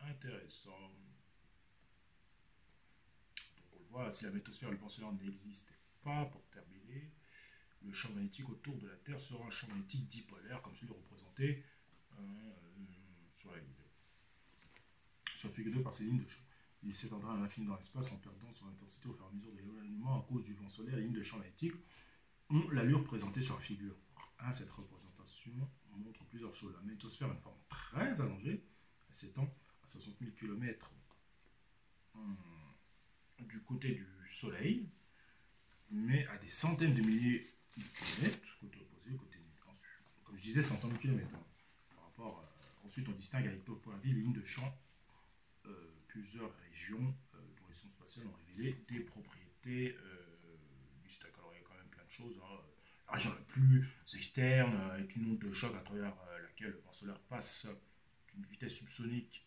intéressant. Donc on le voit, si la magnétosphère et le vent solaire n'existaient pas, pour terminer, le champ magnétique autour de la Terre sera un champ magnétique dipolaire, comme celui représenté sur la figure 2 par ces lignes de champ. Il s'étendra à l'infini dans l'espace en perdant son intensité au fur et à mesure de l'éloignement à cause du vent solaire. Les lignes de champ magnétique ont l'allure présentée sur la figure 1. Cette représentation montre plusieurs choses. La magnétosphère a une forme très allongée. Elle s'étend à 60 000 km du côté du Soleil, mais à des centaines de milliers de kilomètres, côté opposé, côté comme je disais, 500 000 km. Par rapport, ensuite, on distingue avec topographie les lignes de champ. Plusieurs régions dont les sondes spatiales ont révélé des propriétés du stack. Alors, il y a quand même plein de choses. La région la plus externe est une onde de choc à travers laquelle le vent solaire passe d'une vitesse subsonique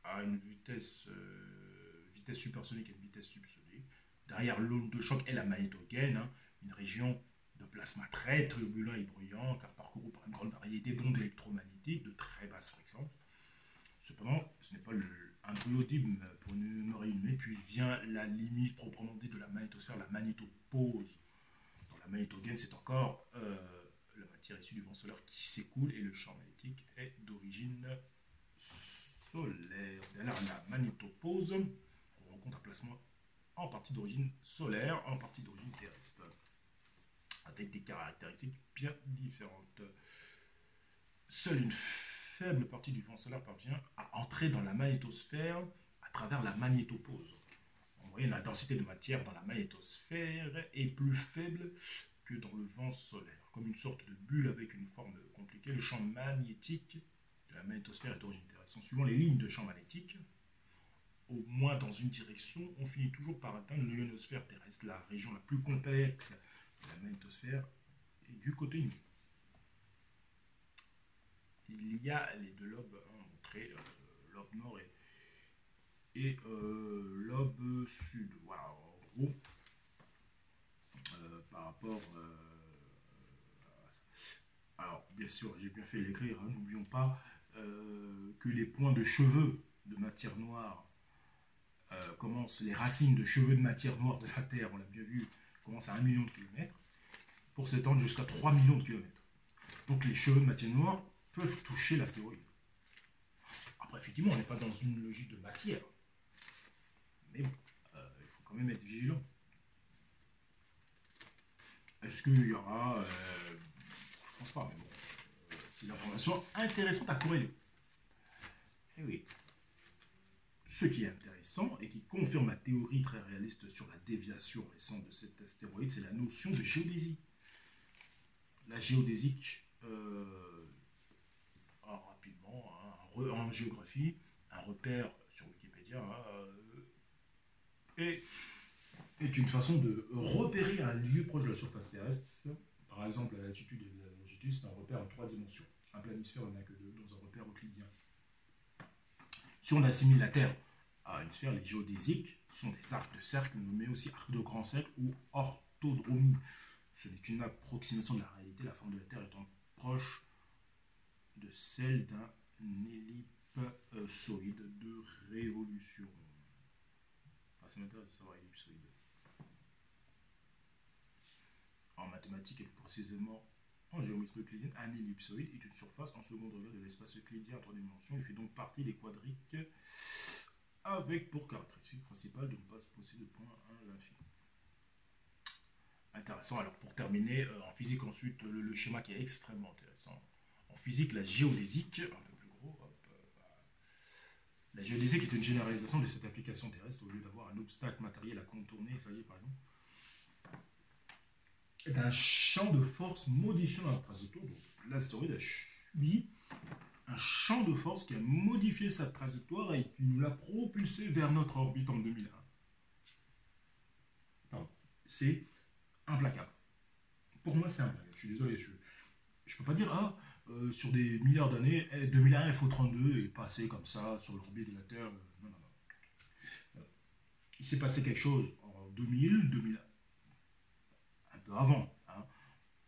à une vitesse supersonique et une vitesse subsonique. Derrière l'onde de choc est la magnétogène, une région de plasma très turbulent et bruyant, car parcouru par une grande variété d'ondes électromagnétiques de très basse fréquence. Cependant, ce n'est pas un bruit audible pour une oreille humaine, puis vient la limite proprement dite de la magnétosphère, la magnétopause. Dans la magnétogène, c'est encore la matière issue du vent solaire qui s'écoule et le champ magnétique est d'origine solaire. Derrière la magnétopause, on rencontre un plasma en partie d'origine solaire, en partie d'origine terrestre, avec des caractéristiques bien différentes. Seule une faible partie du vent solaire parvient à entrer dans la magnétosphère à travers la magnétopause. En moyenne, la densité de matière dans la magnétosphère est plus faible que dans le vent solaire. Comme une sorte de bulle avec une forme compliquée, le champ magnétique de la magnétosphère est d'origine terrestre. Suivant les lignes de champ magnétique, au moins dans une direction, on finit toujours par atteindre l'ionosphère terrestre, la région la plus complexe de la magnétosphère, et du côté nu. Il y a les deux lobes montrés, lobe nord et lobe sud. Voilà, en gros, par rapport alors, bien sûr, j'ai bien fait l'écrire, n'oublions pas que les points de cheveux de matière noire les racines de cheveux de matière noire de la Terre, on l'a bien vu, commencent à 1 million de kilomètres, pour s'étendre jusqu'à 3 millions de kilomètres. Donc les cheveux de matière noire peuvent toucher l'astéroïde. Après, effectivement, on n'est pas dans une logique de matière. Mais bon, il faut quand même être vigilant. Est-ce qu'il y aura... je pense pas, mais bon. C'est une information intéressante à corréler. Eh oui. Ce qui est intéressant et qui confirme la théorie très réaliste sur la déviation récente de cet astéroïde, c'est la notion de géodésie. La géodésie, rapidement, en géographie, un repère sur Wikipédia, est une façon de repérer un lieu proche de la surface terrestre. Par exemple, la latitude et la longitude, c'est un repère en 3 dimensions. Un planisphère n'en a que 2, dans un repère euclidien. Si on assimile la Terre à une sphère, les géodésiques sont des arcs de cercle, nommés aussi arcs de grand cercle ou orthodromie. Ce n'est qu'une approximation de la réalité, la forme de la Terre étant proche de celle d'un ellipsoïde de révolution. Ah, ça m'intéresse de savoir ellipsoïde. En mathématiques et plus précisément en géométrie euclidienne, un ellipsoïde est une surface en second degré de l'espace euclidien en 3 dimensions. Il fait donc partie des quadriques avec pour caractéristique principale de ne pas posséder de point à l'infini. Intéressant. Alors pour terminer, en physique ensuite, le schéma qui est extrêmement intéressant. En physique, la géodésique, un peu plus gros, hop, la géodésique est une généralisation de cette application terrestre. Au lieu d'avoir un obstacle matériel à contourner, il s'agit par exemple d'un champ de force modifiant la trajectoire. Donc l'astéroïde a subi un champ de force qui a modifié sa trajectoire et qui nous l'a propulsé vers notre orbite en 2001. Pardon. C'est implacable. Pour moi, c'est implacable. Je suis désolé, je ne peux pas dire, sur des milliards d'années, 2001 FO32 est passé comme ça sur l'orbite de la Terre. Non, non, non. Il s'est passé quelque chose en 2000, 2001, un peu avant, hein,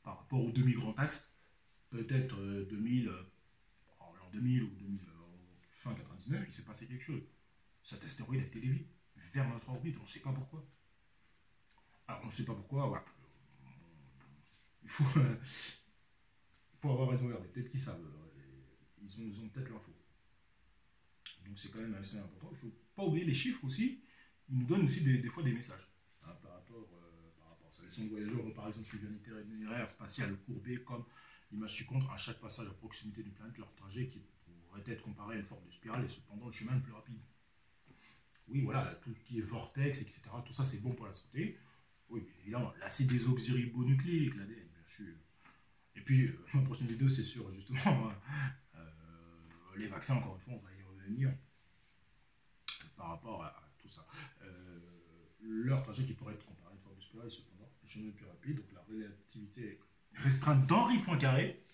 par rapport au demi-grand axe, peut-être 2000, en l'an 2000 ou 2000, fin 99, il s'est passé quelque chose. Cet astéroïde a été dévié vers notre orbite, on ne sait pas pourquoi. Alors, on ne sait pas pourquoi, voilà. Il faut avoir raison, regardez, peut-être qu'ils savent, ils ont peut-être l'info. Donc c'est quand même assez important. Il ne faut pas oublier les chiffres aussi, ils nous donnent aussi des fois des messages, hein, par rapport à ça. Les sondes voyageurs ont par exemple suivi un itinéraire spatial courbé comme l'image ci-contre à chaque passage à proximité d'une planète, leur trajet qui pourrait être comparé à une forme de spirale et cependant le chemin le plus rapide. Oui, voilà, tout ce qui est vortex, etc., tout ça c'est bon pour la santé. Oui, bien évidemment, l'acide désoxyribonucléique, l'ADN, bien sûr. Et puis, ma prochaine vidéo, c'est sur justement les vaccins, encore une fois, on va y revenir par rapport à tout ça. Leur trajet qui pourrait être comparé à une forme de spirale, cependant, le chemin le plus rapide, donc la relativité restreinte d'Henri Poincaré,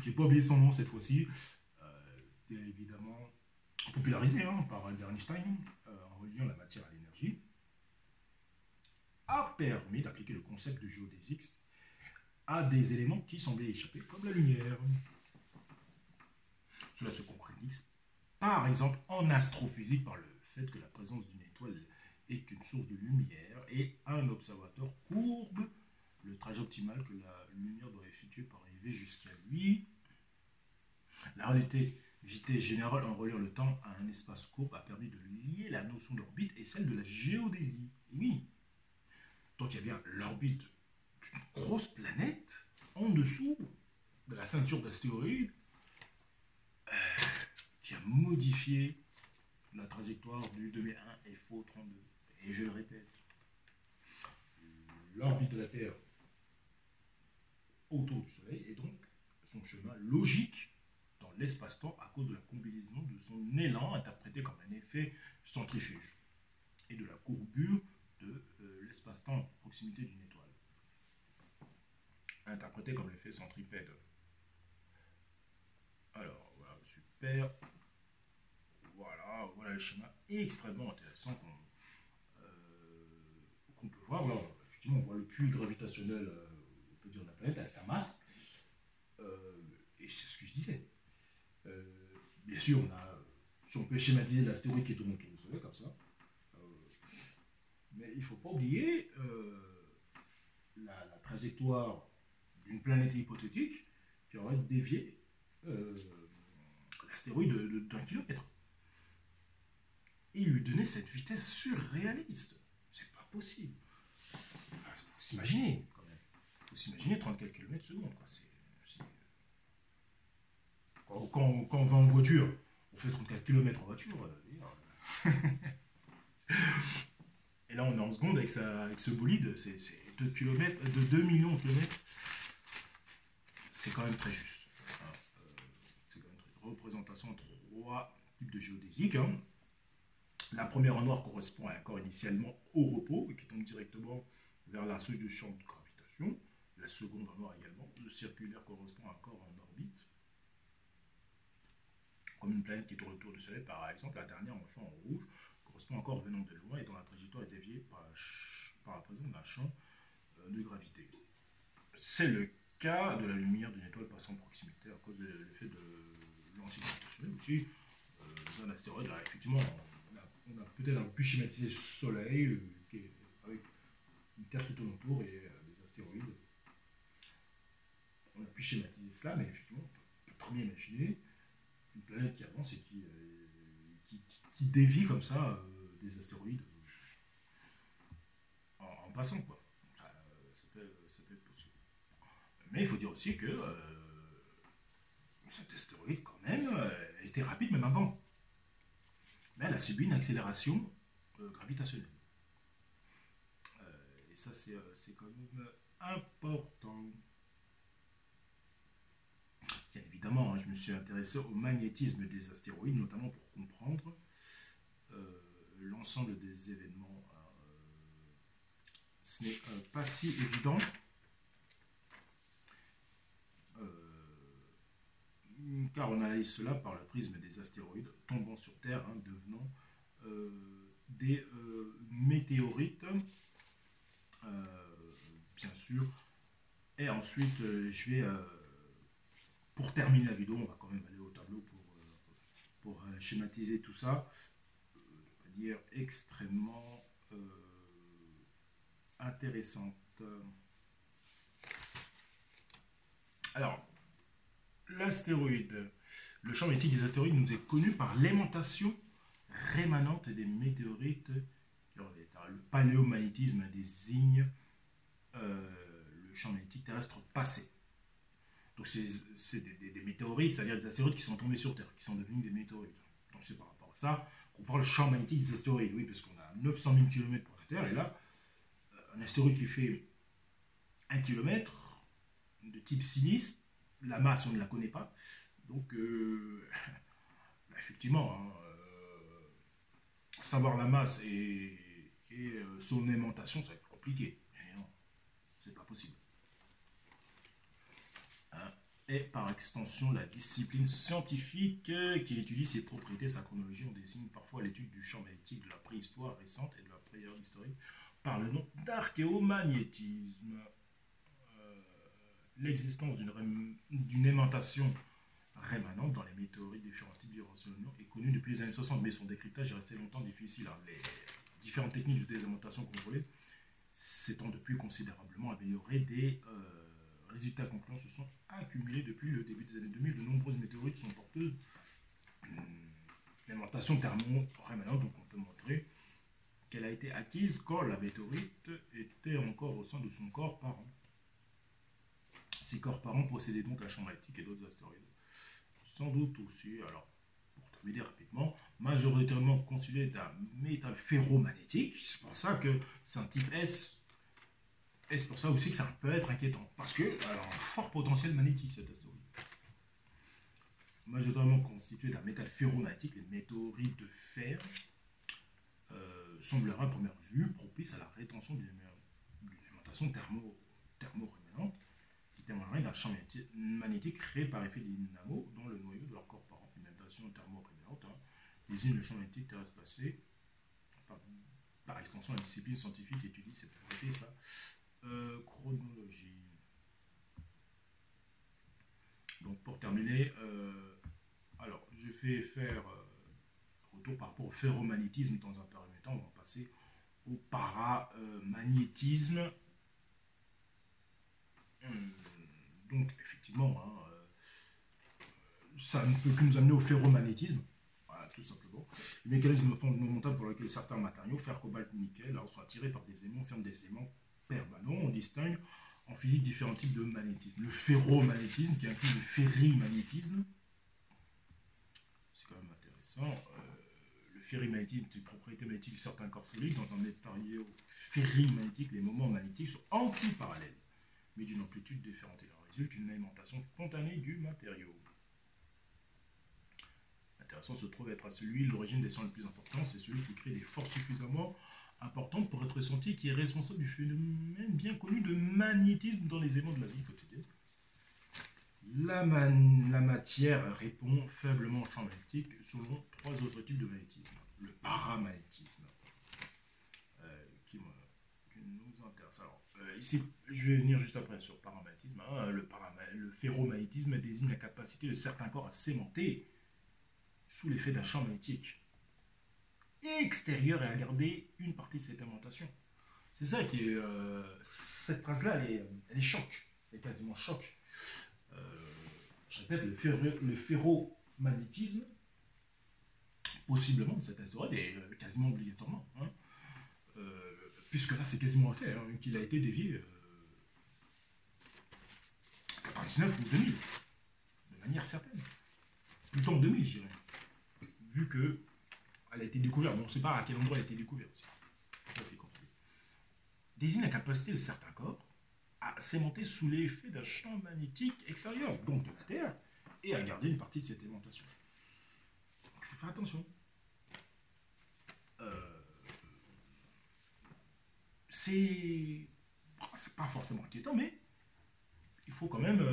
j'ai pas oublié son nom cette fois-ci, évidemment popularisé par Albert Einstein, en reliant la matière à l'énergie, a permis d'appliquer le concept de géodésique à des éléments qui semblaient échapper, comme la lumière. Cela se concrétise, par exemple, en astrophysique par le fait que la présence d'une étoile est une source de lumière et un observateur courbe le trajet optimal que la lumière doit effectuer pour arriver jusqu'à lui. La relativité générale en reliant le temps à un espace courbe a permis de lier la notion d'orbite et celle de la géodésie. Oui. Donc il y a bien l'orbite d'une grosse planète en dessous de la ceinture d'astéroïdes qui a modifié la trajectoire du 2001 FO32. Et je le répète, l'orbite de la Terre autour du Soleil est donc son chemin logique dans l'espace-temps à cause de la combinaison de son élan interprété comme un effet centrifuge et de la courbure de l'espace-temps à proximité d'une étoile interprété comme l'effet centripède. Alors, voilà, super. Voilà le schéma extrêmement intéressant qu'on peut voir. Alors, effectivement, on voit le puits gravitationnel, on peut dire, de la planète avec sa masse. Et c'est ce que je disais. Bien sûr, si on peut schématiser l'astéroïde qui est autour du Soleil, comme ça. Mais il ne faut pas oublier la trajectoire d'une planète hypothétique qui aurait dévié l'astéroïde d'un kilomètre. Et lui donner cette vitesse surréaliste. C'est pas possible. Il faut s'imaginer, quand même. Il faut s'imaginer 34 km secondes. Quand on va en voiture, on fait 34 km en voiture. Et là, on est en seconde avec ce bolide. C'est 2 km, de 2 millions de kilomètres. C'est quand même très juste. C'est quand même très représentation en 3 types de géodésique. La première en noir correspond à un corps initialement au repos et qui tombe directement vers l'axe du champ de gravitation. La seconde en noir également. Le circulaire correspond à un corps en orbite, comme une planète qui tourne autour du Soleil par exemple. La dernière, enfin en rouge, correspond à un corps venant de loin et dont la trajectoire est déviée par la présence d'un champ de gravité. C'est le cas de la lumière d'une étoile passant en proximité à cause de l'effet de l'antigravitationnel aussi. Dans l'astéroïde, là, effectivement, on a peut-être un peu pu schématiser le Soleil avec une Terre qui tourne autour et des astéroïdes. On a pu schématiser cela, mais effectivement, on peut très bien imaginer une planète qui avance et qui dévie comme ça des astéroïdes en passant, quoi. Ça peut être possible. Mais il faut dire aussi que cet astéroïde, quand même, était rapide même avant. Mais elle a subi une accélération gravitationnelle. Et ça, c'est quand même important. Bien évidemment, hein, je me suis intéressé au magnétisme des astéroïdes, notamment pour comprendre l'ensemble des événements. Ce n'est pas si évident. Car on analyse cela par le prisme des astéroïdes tombant sur Terre, hein, devenant des météorites, bien sûr. Et ensuite, je vais, pour terminer la vidéo, on va quand même aller au tableau pour schématiser tout ça, de manière extrêmement intéressante. Alors, l'astéroïde, le champ magnétique des astéroïdes nous est connu par l'aimantation rémanente des météorites. Le paléomagnétisme désigne le champ magnétique terrestre passé. Donc c'est des météorites, c'est-à-dire des astéroïdes qui sont tombés sur Terre, qui sont devenus des météorites. Donc c'est par rapport à ça qu'on parle le champ magnétique des astéroïdes, oui, parce qu'on a 900 000 km pour la Terre, et là, un astéroïde qui fait 1 km de type silice, la masse on ne la connaît pas, donc effectivement, hein, savoir la masse et son aimantation, ça va être compliqué. Mais non, c'est pas possible. Hein. Et par extension, la discipline scientifique qui étudie ses propriétés, sa chronologie, on désigne parfois l'étude du champ magnétique de la préhistoire récente et de la période historique par le nom d'archéomagnétisme. L'existence d'une aimantation rémanente dans les météorites différents types d'irrationnellement est connue depuis les années 60, mais son décryptage est resté longtemps difficile. Les différentes techniques de désaimantation contrôlée s'étant depuis considérablement améliorées, des résultats concluants se sont accumulés depuis le début des années 2000. De nombreuses météorites sont porteuses d'une aimantation thermo-rémanente, donc on peut montrer qu'elle a été acquise quand la météorite était encore au sein de son corps parent. Ces corps parents possédaient donc un champ magnétique et d'autres astéroïdes. Sans doute aussi, alors, pour terminer rapidement, majoritairement constitué d'un métal ferromagnétique. C'est pour ça que c'est un type S. Et c'est pour ça aussi que ça peut être inquiétant. Parce qu'elle a un fort potentiel magnétique, cet astéroïde. Majoritairement constitué d'un métal ferromagnétique, les météorites de fer sembleraient à première vue propices à la rétention d'une aimantation thermo-rémanente, témoignerait d'un champ magnétique créé par effet dynamo dans le noyau de leur corps parent. Une aimantation thermo-rémanente désigne le champ magnétique terrestre passé. Par extension, la discipline scientifique étudie cette propriété et sa chronologie. Donc pour terminer, alors je vais faire retour par rapport au ferromagnétisme dans un premier temps. On va passer au paramagnétisme. Donc, effectivement, hein, ça ne peut que nous amener au ferromagnétisme, voilà, tout simplement. Le mécanisme fondamental pour lequel certains matériaux, fer, cobalt, nickel, sont attirés par des aimants, ferment des aimants permanents. On distingue en physique différents types de magnétisme. Le ferromagnétisme, qui inclut le ferrimagnétisme, c'est quand même intéressant. Le ferrimagnétisme est une propriété magnétique de certains corps solides. Dans un matériau ferrimagnétique, les moments magnétiques sont antiparallèles, mais d'une amplitude différente. Il en résulte une aimantation spontanée du matériau. L'intéressant se trouve être à celui, l'origine des sons le plus important, c'est celui qui crée des forces suffisamment importantes pour être ressenti, qui est responsable du phénomène bien connu de magnétisme dans les éléments de la vie quotidienne. La matière répond faiblement au champ magnétique selon trois autres types de magnétisme. Le paramagnétisme, que nous vous intéresse. Alors, ici, je vais venir juste après sur le paramagnétisme. Hein. Le ferromagnétisme désigne la capacité de certains corps à s'aimanter sous l'effet d'un champ magnétique extérieur et à garder une partie de cette aimantation. C'est ça qui est. Cette phrase-là, elle est choc. Elle est quasiment choc. Je répète, le ferromagnétisme, possiblement, de cette astéroïde, est quasiment obligatoirement. Hein, puisque là, c'est quasiment un fait, hein, qu'il a été dévié 99 ou 2000, de manière certaine. Plutôt en 2000, je dirais. Vu qu'elle a été découverte, mais on ne sait pas à quel endroit elle a été découverte. Ça, c'est compliqué. Désigne la capacité de certains corps à s'aimanter sous l'effet d'un champ magnétique extérieur, donc de la Terre, et à garder une partie de cette aimantation. Donc, il faut faire attention. C'est pas forcément inquiétant, mais il faut quand même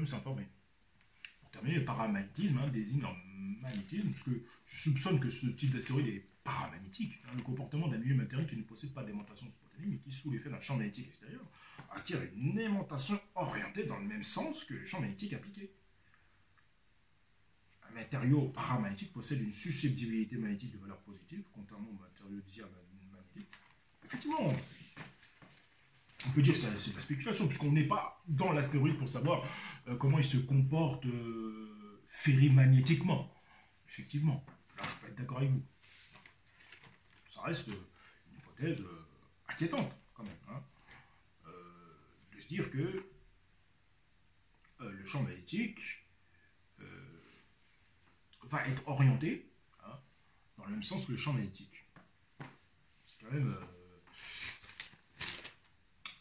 s'informer. Pour terminer, le paramagnétisme désigne leur magnétisme, parce que je soupçonne que ce type d'astéroïde est paramagnétique, le comportement d'un milieu matériel qui ne possède pas d'aimantation spontanée, mais qui, sous l'effet d'un champ magnétique extérieur, acquiert une aimantation orientée dans le même sens que le champ magnétique appliqué. Un matériau paramagnétique possède une susceptibilité magnétique de valeur positive, contrairement au matériau diamagnétique. Effectivement, on peut dire que c'est de la spéculation, puisqu'on n'est pas dans l'astéroïde pour savoir comment il se comporte ferrimagnétiquement. Effectivement, là je peux être d'accord avec vous. Ça reste une hypothèse inquiétante, quand même. Hein. De se dire que le champ magnétique va être orienté dans le même sens que le champ magnétique. C'est quand même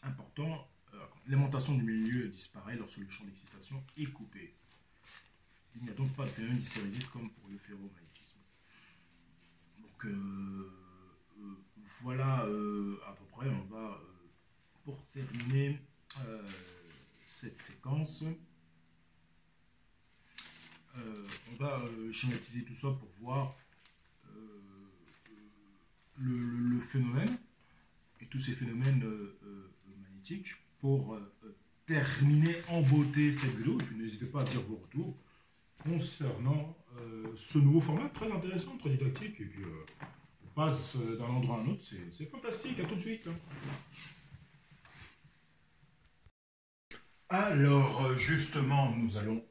important. L'aimantation du milieu disparaît lorsque le champ d'excitation est coupé. Il n'y a donc pas de phénomène d'hystérésis comme pour le ferromagnétisme. Donc voilà à peu près, on va pour terminer cette séquence. On va schématiser tout ça pour voir le phénomène et tous ces phénomènes magnétiques pour terminer en beauté cette vidéo. Et puis n'hésitez pas à dire vos retours concernant ce nouveau format très intéressant, très didactique. Et puis on passe d'un endroit à un autre, c'est fantastique. À tout de suite. Alors justement, nous allons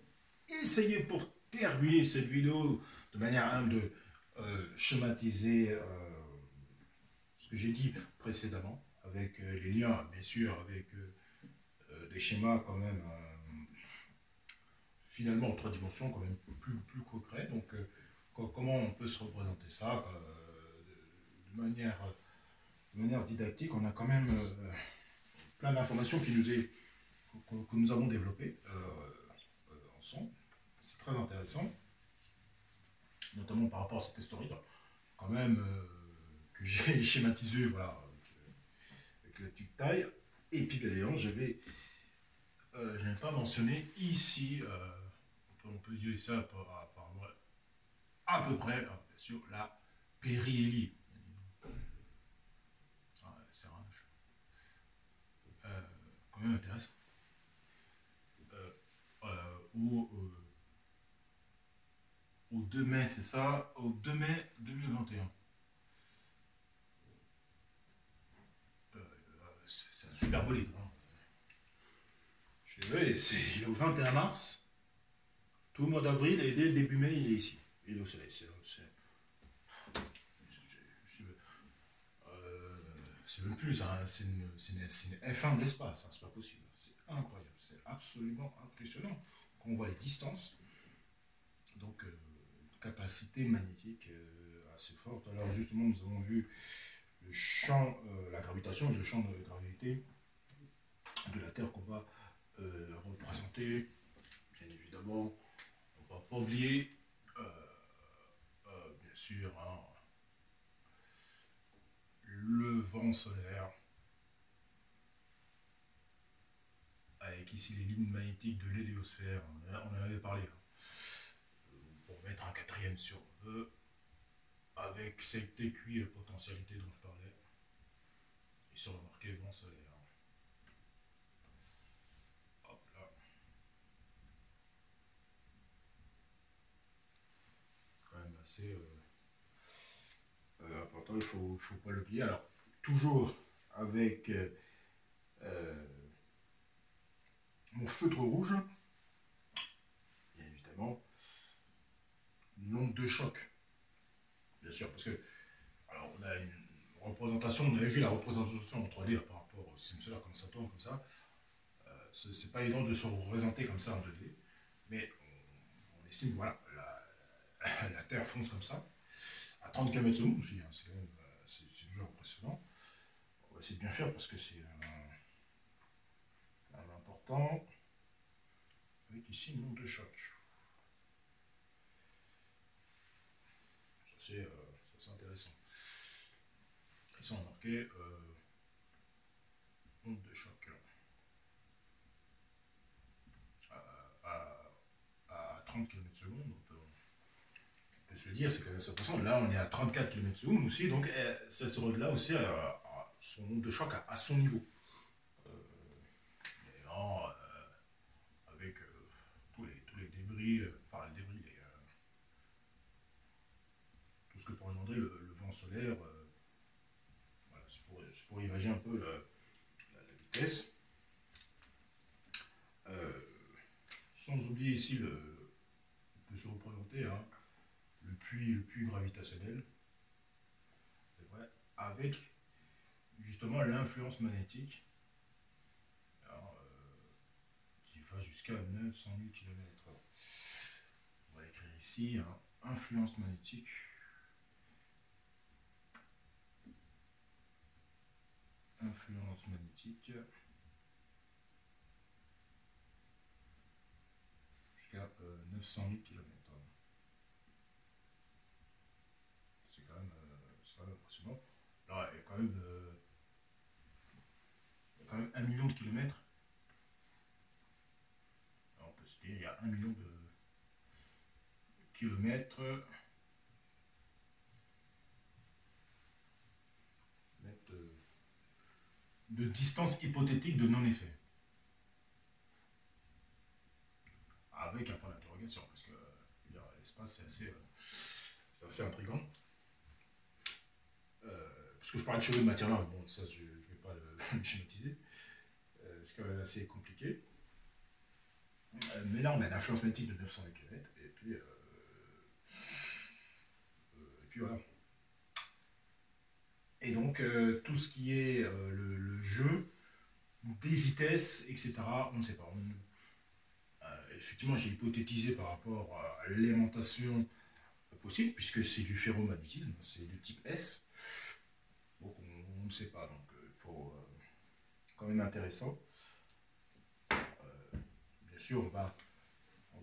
essayer pour terminer cette vidéo de manière humble de schématiser ce que j'ai dit précédemment, avec les liens, bien sûr, avec des schémas quand même, finalement en 3 dimensions, quand même plus concrets. Donc, comment on peut se représenter ça de manière didactique. On a quand même plein d'informations que nous avons développées ensemble. C'est très intéressant, notamment par rapport à cette historique, quand même, que j'ai schématisé, voilà, avec la tube taille. Et puis, d'ailleurs, je n'ai pas mentionné ici, on peut dire ça à peu près, bien sûr, la périhélie. C'est quand même intéressant. Au 2 mai, c'est ça, au 2 mai 2021. C'est un super bolide. Hein. Je suis désolé, il est au 21 mars, tout le mois d'avril, et dès le début mai, il est ici. Il est au soleil. C'est même plus, c'est une F1 de l'espace, hein, c'est pas possible. C'est incroyable, c'est absolument impressionnant. Quand on voit les distances, donc capacité magnétique assez forte. Alors justement, nous avons vu le champ, la gravitation et le champ de gravité de la Terre qu'on va représenter. Bien évidemment, on ne va pas oublier, bien sûr, hein, le vent solaire, avec ici les lignes magnétiques de l'héliosphère, on en avait parlé. Hein. Pour mettre un 4e sur V, avec cette aiguille et potentialité dont je parlais. ici on va marquer vent solaire. Hop là. Quand même assez important, faut pas l'oublier. Alors, toujours avec euh, mon feutre rouge, bien évidemment, l'onde de choc, bien sûr, parce que alors on a une représentation, on avait vu la représentation en 3D là, par rapport au système solaire, comme ça tourne comme ça. C'est pas évident de se représenter comme ça en 2D, mais on estime que voilà, la Terre fonce comme ça, à 30 km seconde aussi, hein, c'est quand même c'est toujours impressionnant. On va essayer de bien faire parce que c'est important. Avec ici une onde de choc. Ça c'est intéressant. Ici on a marqué onde de choc. À 30 km secondes, on peut se le dire, c'est quand même intéressant. Là on est à 34 km secondes aussi, donc ça se relève là aussi à son onde de choc à son niveau. Et là, avec tous les débris, enfin les débris, tout ce que peut engendrer le vent solaire. Voilà, c'est pour imaginer un peu la vitesse. Euh, Sans oublier ici, on peut se représenter hein, le puits gravitationnel, c'est vrai, avec justement l'influence magnétique alors, qui va jusqu'à 900 000 km/h. On va écrire ici hein, influence magnétique. Influence magnétique jusqu'à 900 000 km. C'est quand même impressionnant. Là, il y a quand même, il y a quand même 1 million de kilomètres. Alors, on peut se dire il y a 1 million de kilomètres de distance hypothétique de non-effet. Avec un point d'interrogation, parce que l'espace c'est assez intriguant. Parce que je parlais de cheveux de matière noire, bon, ça je ne vais pas le schématiser. C'est quand même assez compliqué. Mais là, on a une influence magnétique de 900 km, et puis voilà. Et donc, tout ce qui est le jeu, des vitesses, etc., on ne sait pas. Effectivement, j'ai hypothétisé par rapport à l'alimentation possible, puisque c'est du ferromagnétisme, c'est de type S. Donc, on ne sait pas. Donc, il faut quand même intéressant. Bien sûr, on va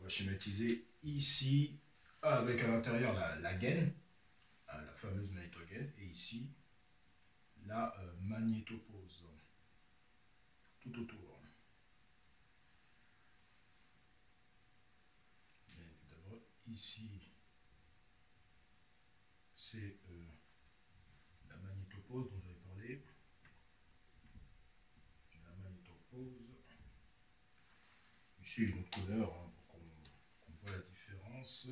schématiser ici avec à l'intérieur la gaine, la fameuse magnétogaine, et ici la magnétopause tout autour. Bien évidemment, ici c'est la magnétopause dont j'avais parlé. La magnétopause. Ici une autre couleur hein, pour qu'on voit la différence.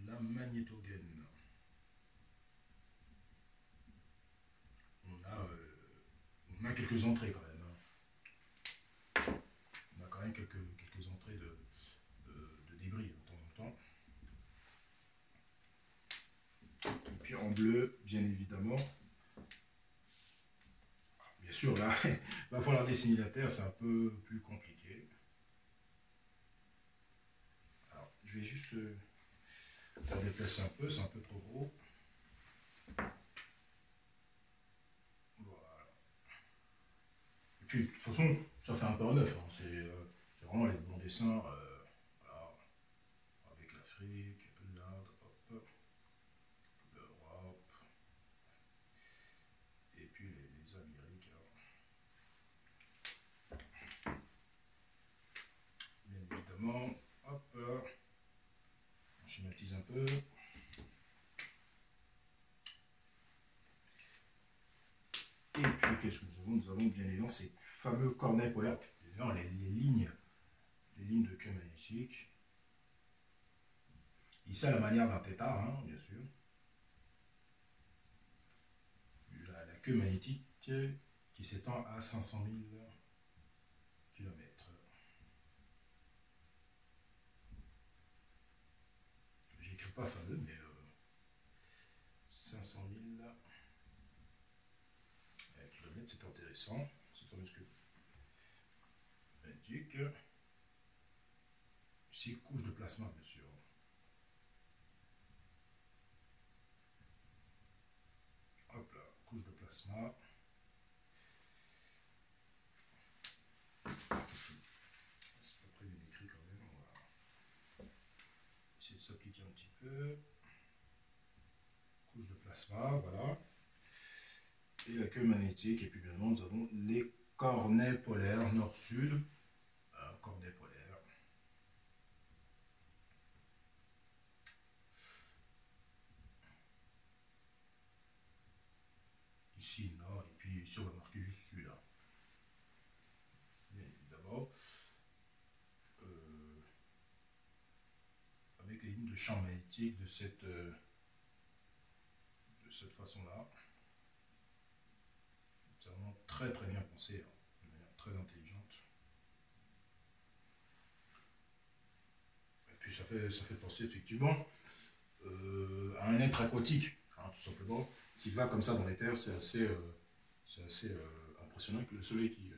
La magnétogaine. On a quelques entrées quand même. Hein. On a quand même quelques entrées de débris de temps en temps. Et puis en bleu, bien évidemment. Bien sûr, là, il va falloir dessiner la Terre, c'est un peu plus compliqué. Alors, je vais juste la déplacer un peu, c'est un peu trop gros. Voilà. Et puis, de toute façon, ça fait un peu en neuf. Hein. C'est vraiment les bons dessins. Voilà. Avec l'Afrique, l'Inde, l'Europe, et puis les Amériques. Bien évidemment, hop, on schématise un peu. qu'est-ce que nous avons? Nous avons bien évidemment ces fameux cornets polaires, les lignes de queue magnétique. Ici, à la manière d'un tétard, hein, bien sûr. La queue magnétique qui s'étend à 500 000 km. J'écris pas fameux, mais 500 000 km, c'est intéressant. Cette fameuse queue magnétique. Ici, couche de plasma, bien sûr. Hop là, couche de plasma. C'est pas très bien écrit quand même. On va essayer de s'appliquer un petit peu. Couche de plasma, voilà. Et la queue magnétique. Et puis bien évidemment, nous avons les cornets polaires nord-sud. Cornets polaires. Ici, nord. Et puis ici, on va marquer juste celui-là. Bien évidemment. Avec les lignes de champ magnétique de cette façon-là. C'est vraiment très très bien pensé, hein, de manière très intelligente. Et puis ça fait penser effectivement à un être aquatique, hein, tout simplement, qui va comme ça dans les terres. C'est assez impressionnant que le soleil qui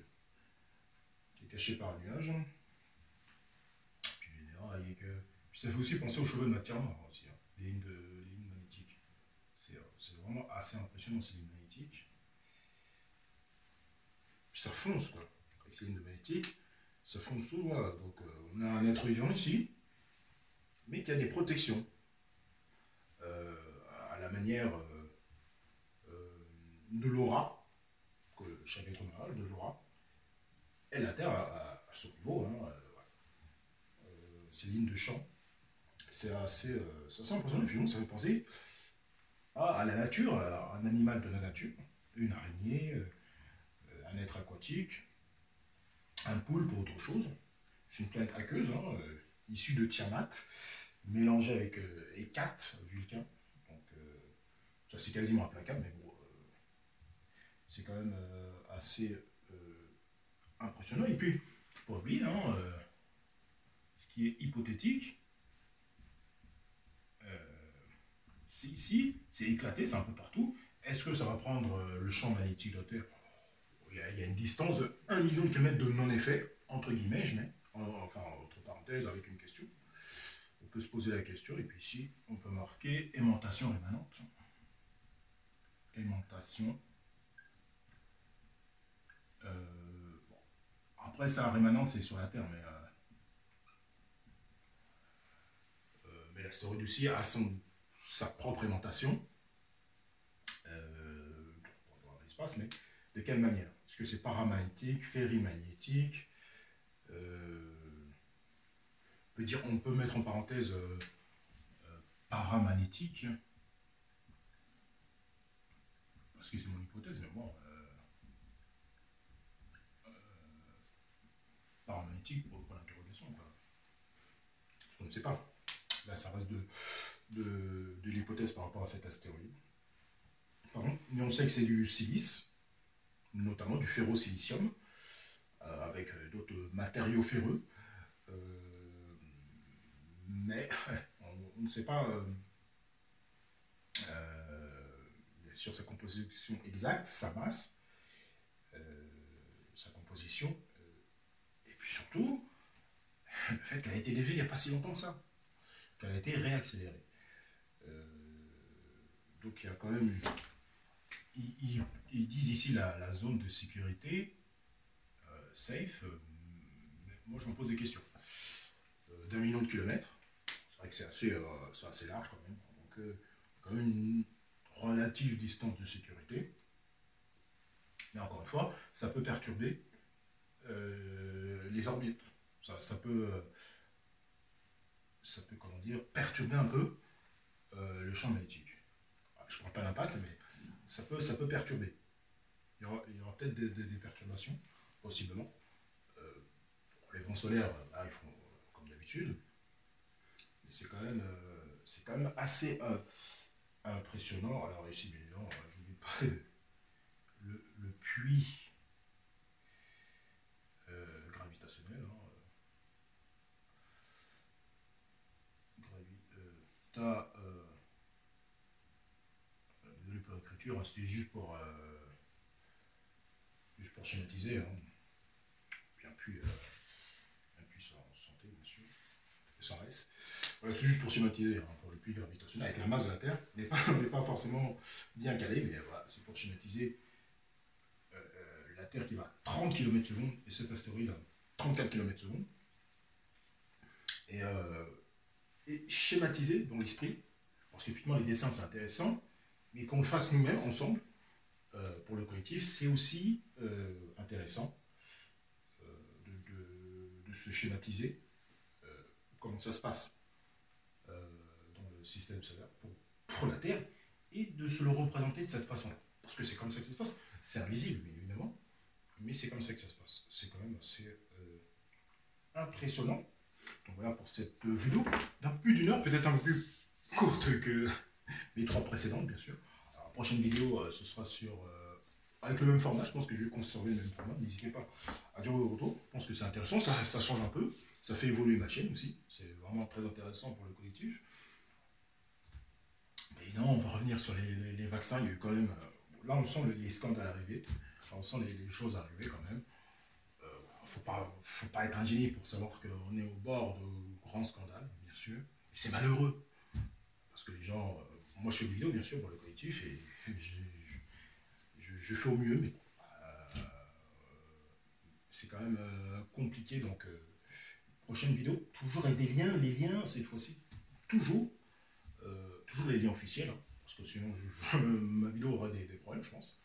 est caché par un nuage. Puis ça fait aussi penser aux cheveux de matière noire aussi, hein, les lignes magnétiques. C'est vraiment assez impressionnant ces lignes magnétiques. Puis ça fonce quoi, avec ces lignes de magnétique, ça fonce tout. Voilà. Donc on a un être vivant ici, mais qui a des protections. À la manière de l'aura, que chaque être humain a, de l'aura, et la Terre à son niveau, hein, ces lignes de champ. C'est assez impressionnant, finalement, ça fait penser à la nature, à un animal de la nature, une araignée, un être aquatique, un poulpe ou autre chose. C'est une planète aqueuse, hein, issue de Tiamat, mélangée avec Hécate, Vulcain. Donc ça c'est quasiment implacable, mais bon, c'est quand même assez impressionnant. Et puis, faut pas oublier, hein, ce qui est hypothétique, ici, c'est éclaté, c'est un peu partout. Est-ce que ça va prendre le champ magnétique de la Terre? Il y a une distance de 1 million de kilomètres de non-effet, entre guillemets, je mets, enfin, entre parenthèses, avec une question. On peut se poser la question, et puis ici, on peut marquer aimantation rémanente. Aimantation. Bon. Après, ça, rémanente, c'est sur la Terre, mais l'astéroïde aussi a sa propre aimantation dans l'espace, mais de quelle manière? Est-ce que c'est paramagnétique, ferrimagnétique? On peut mettre en parenthèse paramagnétique, parce que c'est mon hypothèse, mais bon, paramagnétique pour l'interrogation, parce qu'on ne sait pas. Là, ça reste de l'hypothèse par rapport à cet astéroïde. Pardon. Mais on sait que c'est du silice, notamment du ferrosilicium, avec d'autres matériaux ferreux. Mais on ne sait pas sur sa composition exacte, sa masse, sa composition, et puis surtout, le fait qu'elle a été déviée il n'y a pas si longtemps que ça, qu'elle a été réaccélérée. Donc il y a quand même, ils disent ici la zone de sécurité, safe, mais moi je me pose des questions. D'1 million de kilomètres, c'est vrai que c'est assez large quand même, donc quand même une relative distance de sécurité. Mais encore une fois, ça peut perturber les orbites. Ça peut comment dire, perturber un peu le champ magnétique. Je ne parle pas d'impact, mais ça peut perturber. il y aura peut-être des perturbations, possiblement. Les vents solaires, là, ils font comme d'habitude. Mais c'est quand même assez impressionnant. Alors ici, bien évidemment, j'oublie pas le puits gravitationnel. Hein, désolé pour l'écriture, hein, c'était juste pour schématiser. Hein. Puis un puits sans santé, bien sûr, et sans S. Voilà, c'est juste pour schématiser, hein, pour le puits gravitationnel, avec la masse de la Terre. On n'est pas forcément bien calé, mais voilà, c'est pour schématiser la Terre qui va à 30 km/s et cet astéroïde à 34 km/s. Et schématiser dans l'esprit, parce qu'effectivement les dessins c'est intéressant, mais qu'on le fasse nous-mêmes, ensemble, pour le collectif, c'est aussi intéressant de se schématiser comment ça se passe dans le système solaire pour la Terre, et de se le représenter de cette façon-là. Parce que c'est comme ça que ça se passe. C'est invisible, bien évidemment, mais c'est comme ça que ça se passe. C'est quand même assez impressionnant. Donc voilà pour cette vidéo d'un peu plus d'une heure, peut-être un peu plus courte que les 3 précédentes, bien sûr. Alors, la prochaine vidéo, ce sera avec le même format. Je pense que je vais conserver le même format. N'hésitez pas à dire vos retours. Je pense que c'est intéressant. Ça change un peu. Ça fait évoluer ma chaîne aussi. C'est vraiment très intéressant pour le collectif. Mais évidemment, on va revenir sur les vaccins. Il y a eu quand même... là, on sent les scandales arriver. On sent les choses arriver quand même. Faut pas être un génie pour savoir qu'on est au bord de grands scandales, bien sûr. C'est malheureux. Parce que les gens... moi, je fais des vidéos, bien sûr, pour le collectif, et je fais au mieux, mais c'est quand même compliqué. Donc, prochaine vidéo, toujours avec des liens. Les liens, cette fois-ci, toujours les liens officiels, hein, parce que sinon, ma vidéo aura des problèmes, je pense.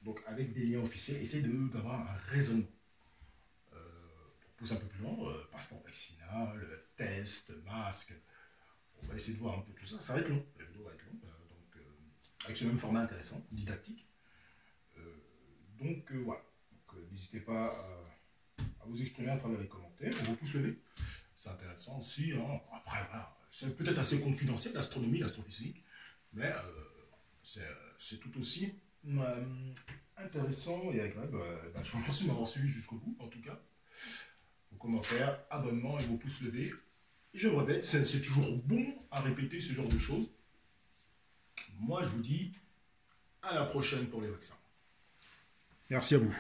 Donc, avec des liens officiels, essayez d'avoir un raisonnement. Pousse un peu plus loin, passeport vaccinal, test, masque. On va essayer de voir un peu tout ça. Ça va être long, la vidéo va être longue, donc avec ce même format intéressant, didactique. Voilà. N'hésitez pas à vous exprimer à travers les commentaires, vos pouces levés. C'est intéressant aussi. Hein. Après, voilà, c'est peut-être assez confidentiel, l'astronomie, l'astrophysique, mais c'est tout aussi intéressant et agréable. Je vous remercie de m'avoir suivi jusqu'au bout, en tout cas. Vos commentaires, abonnements et vos pouces levés. Et je le répète, c'est toujours bon à répéter ce genre de choses. Moi, je vous dis à la prochaine pour les vaccins. Merci à vous.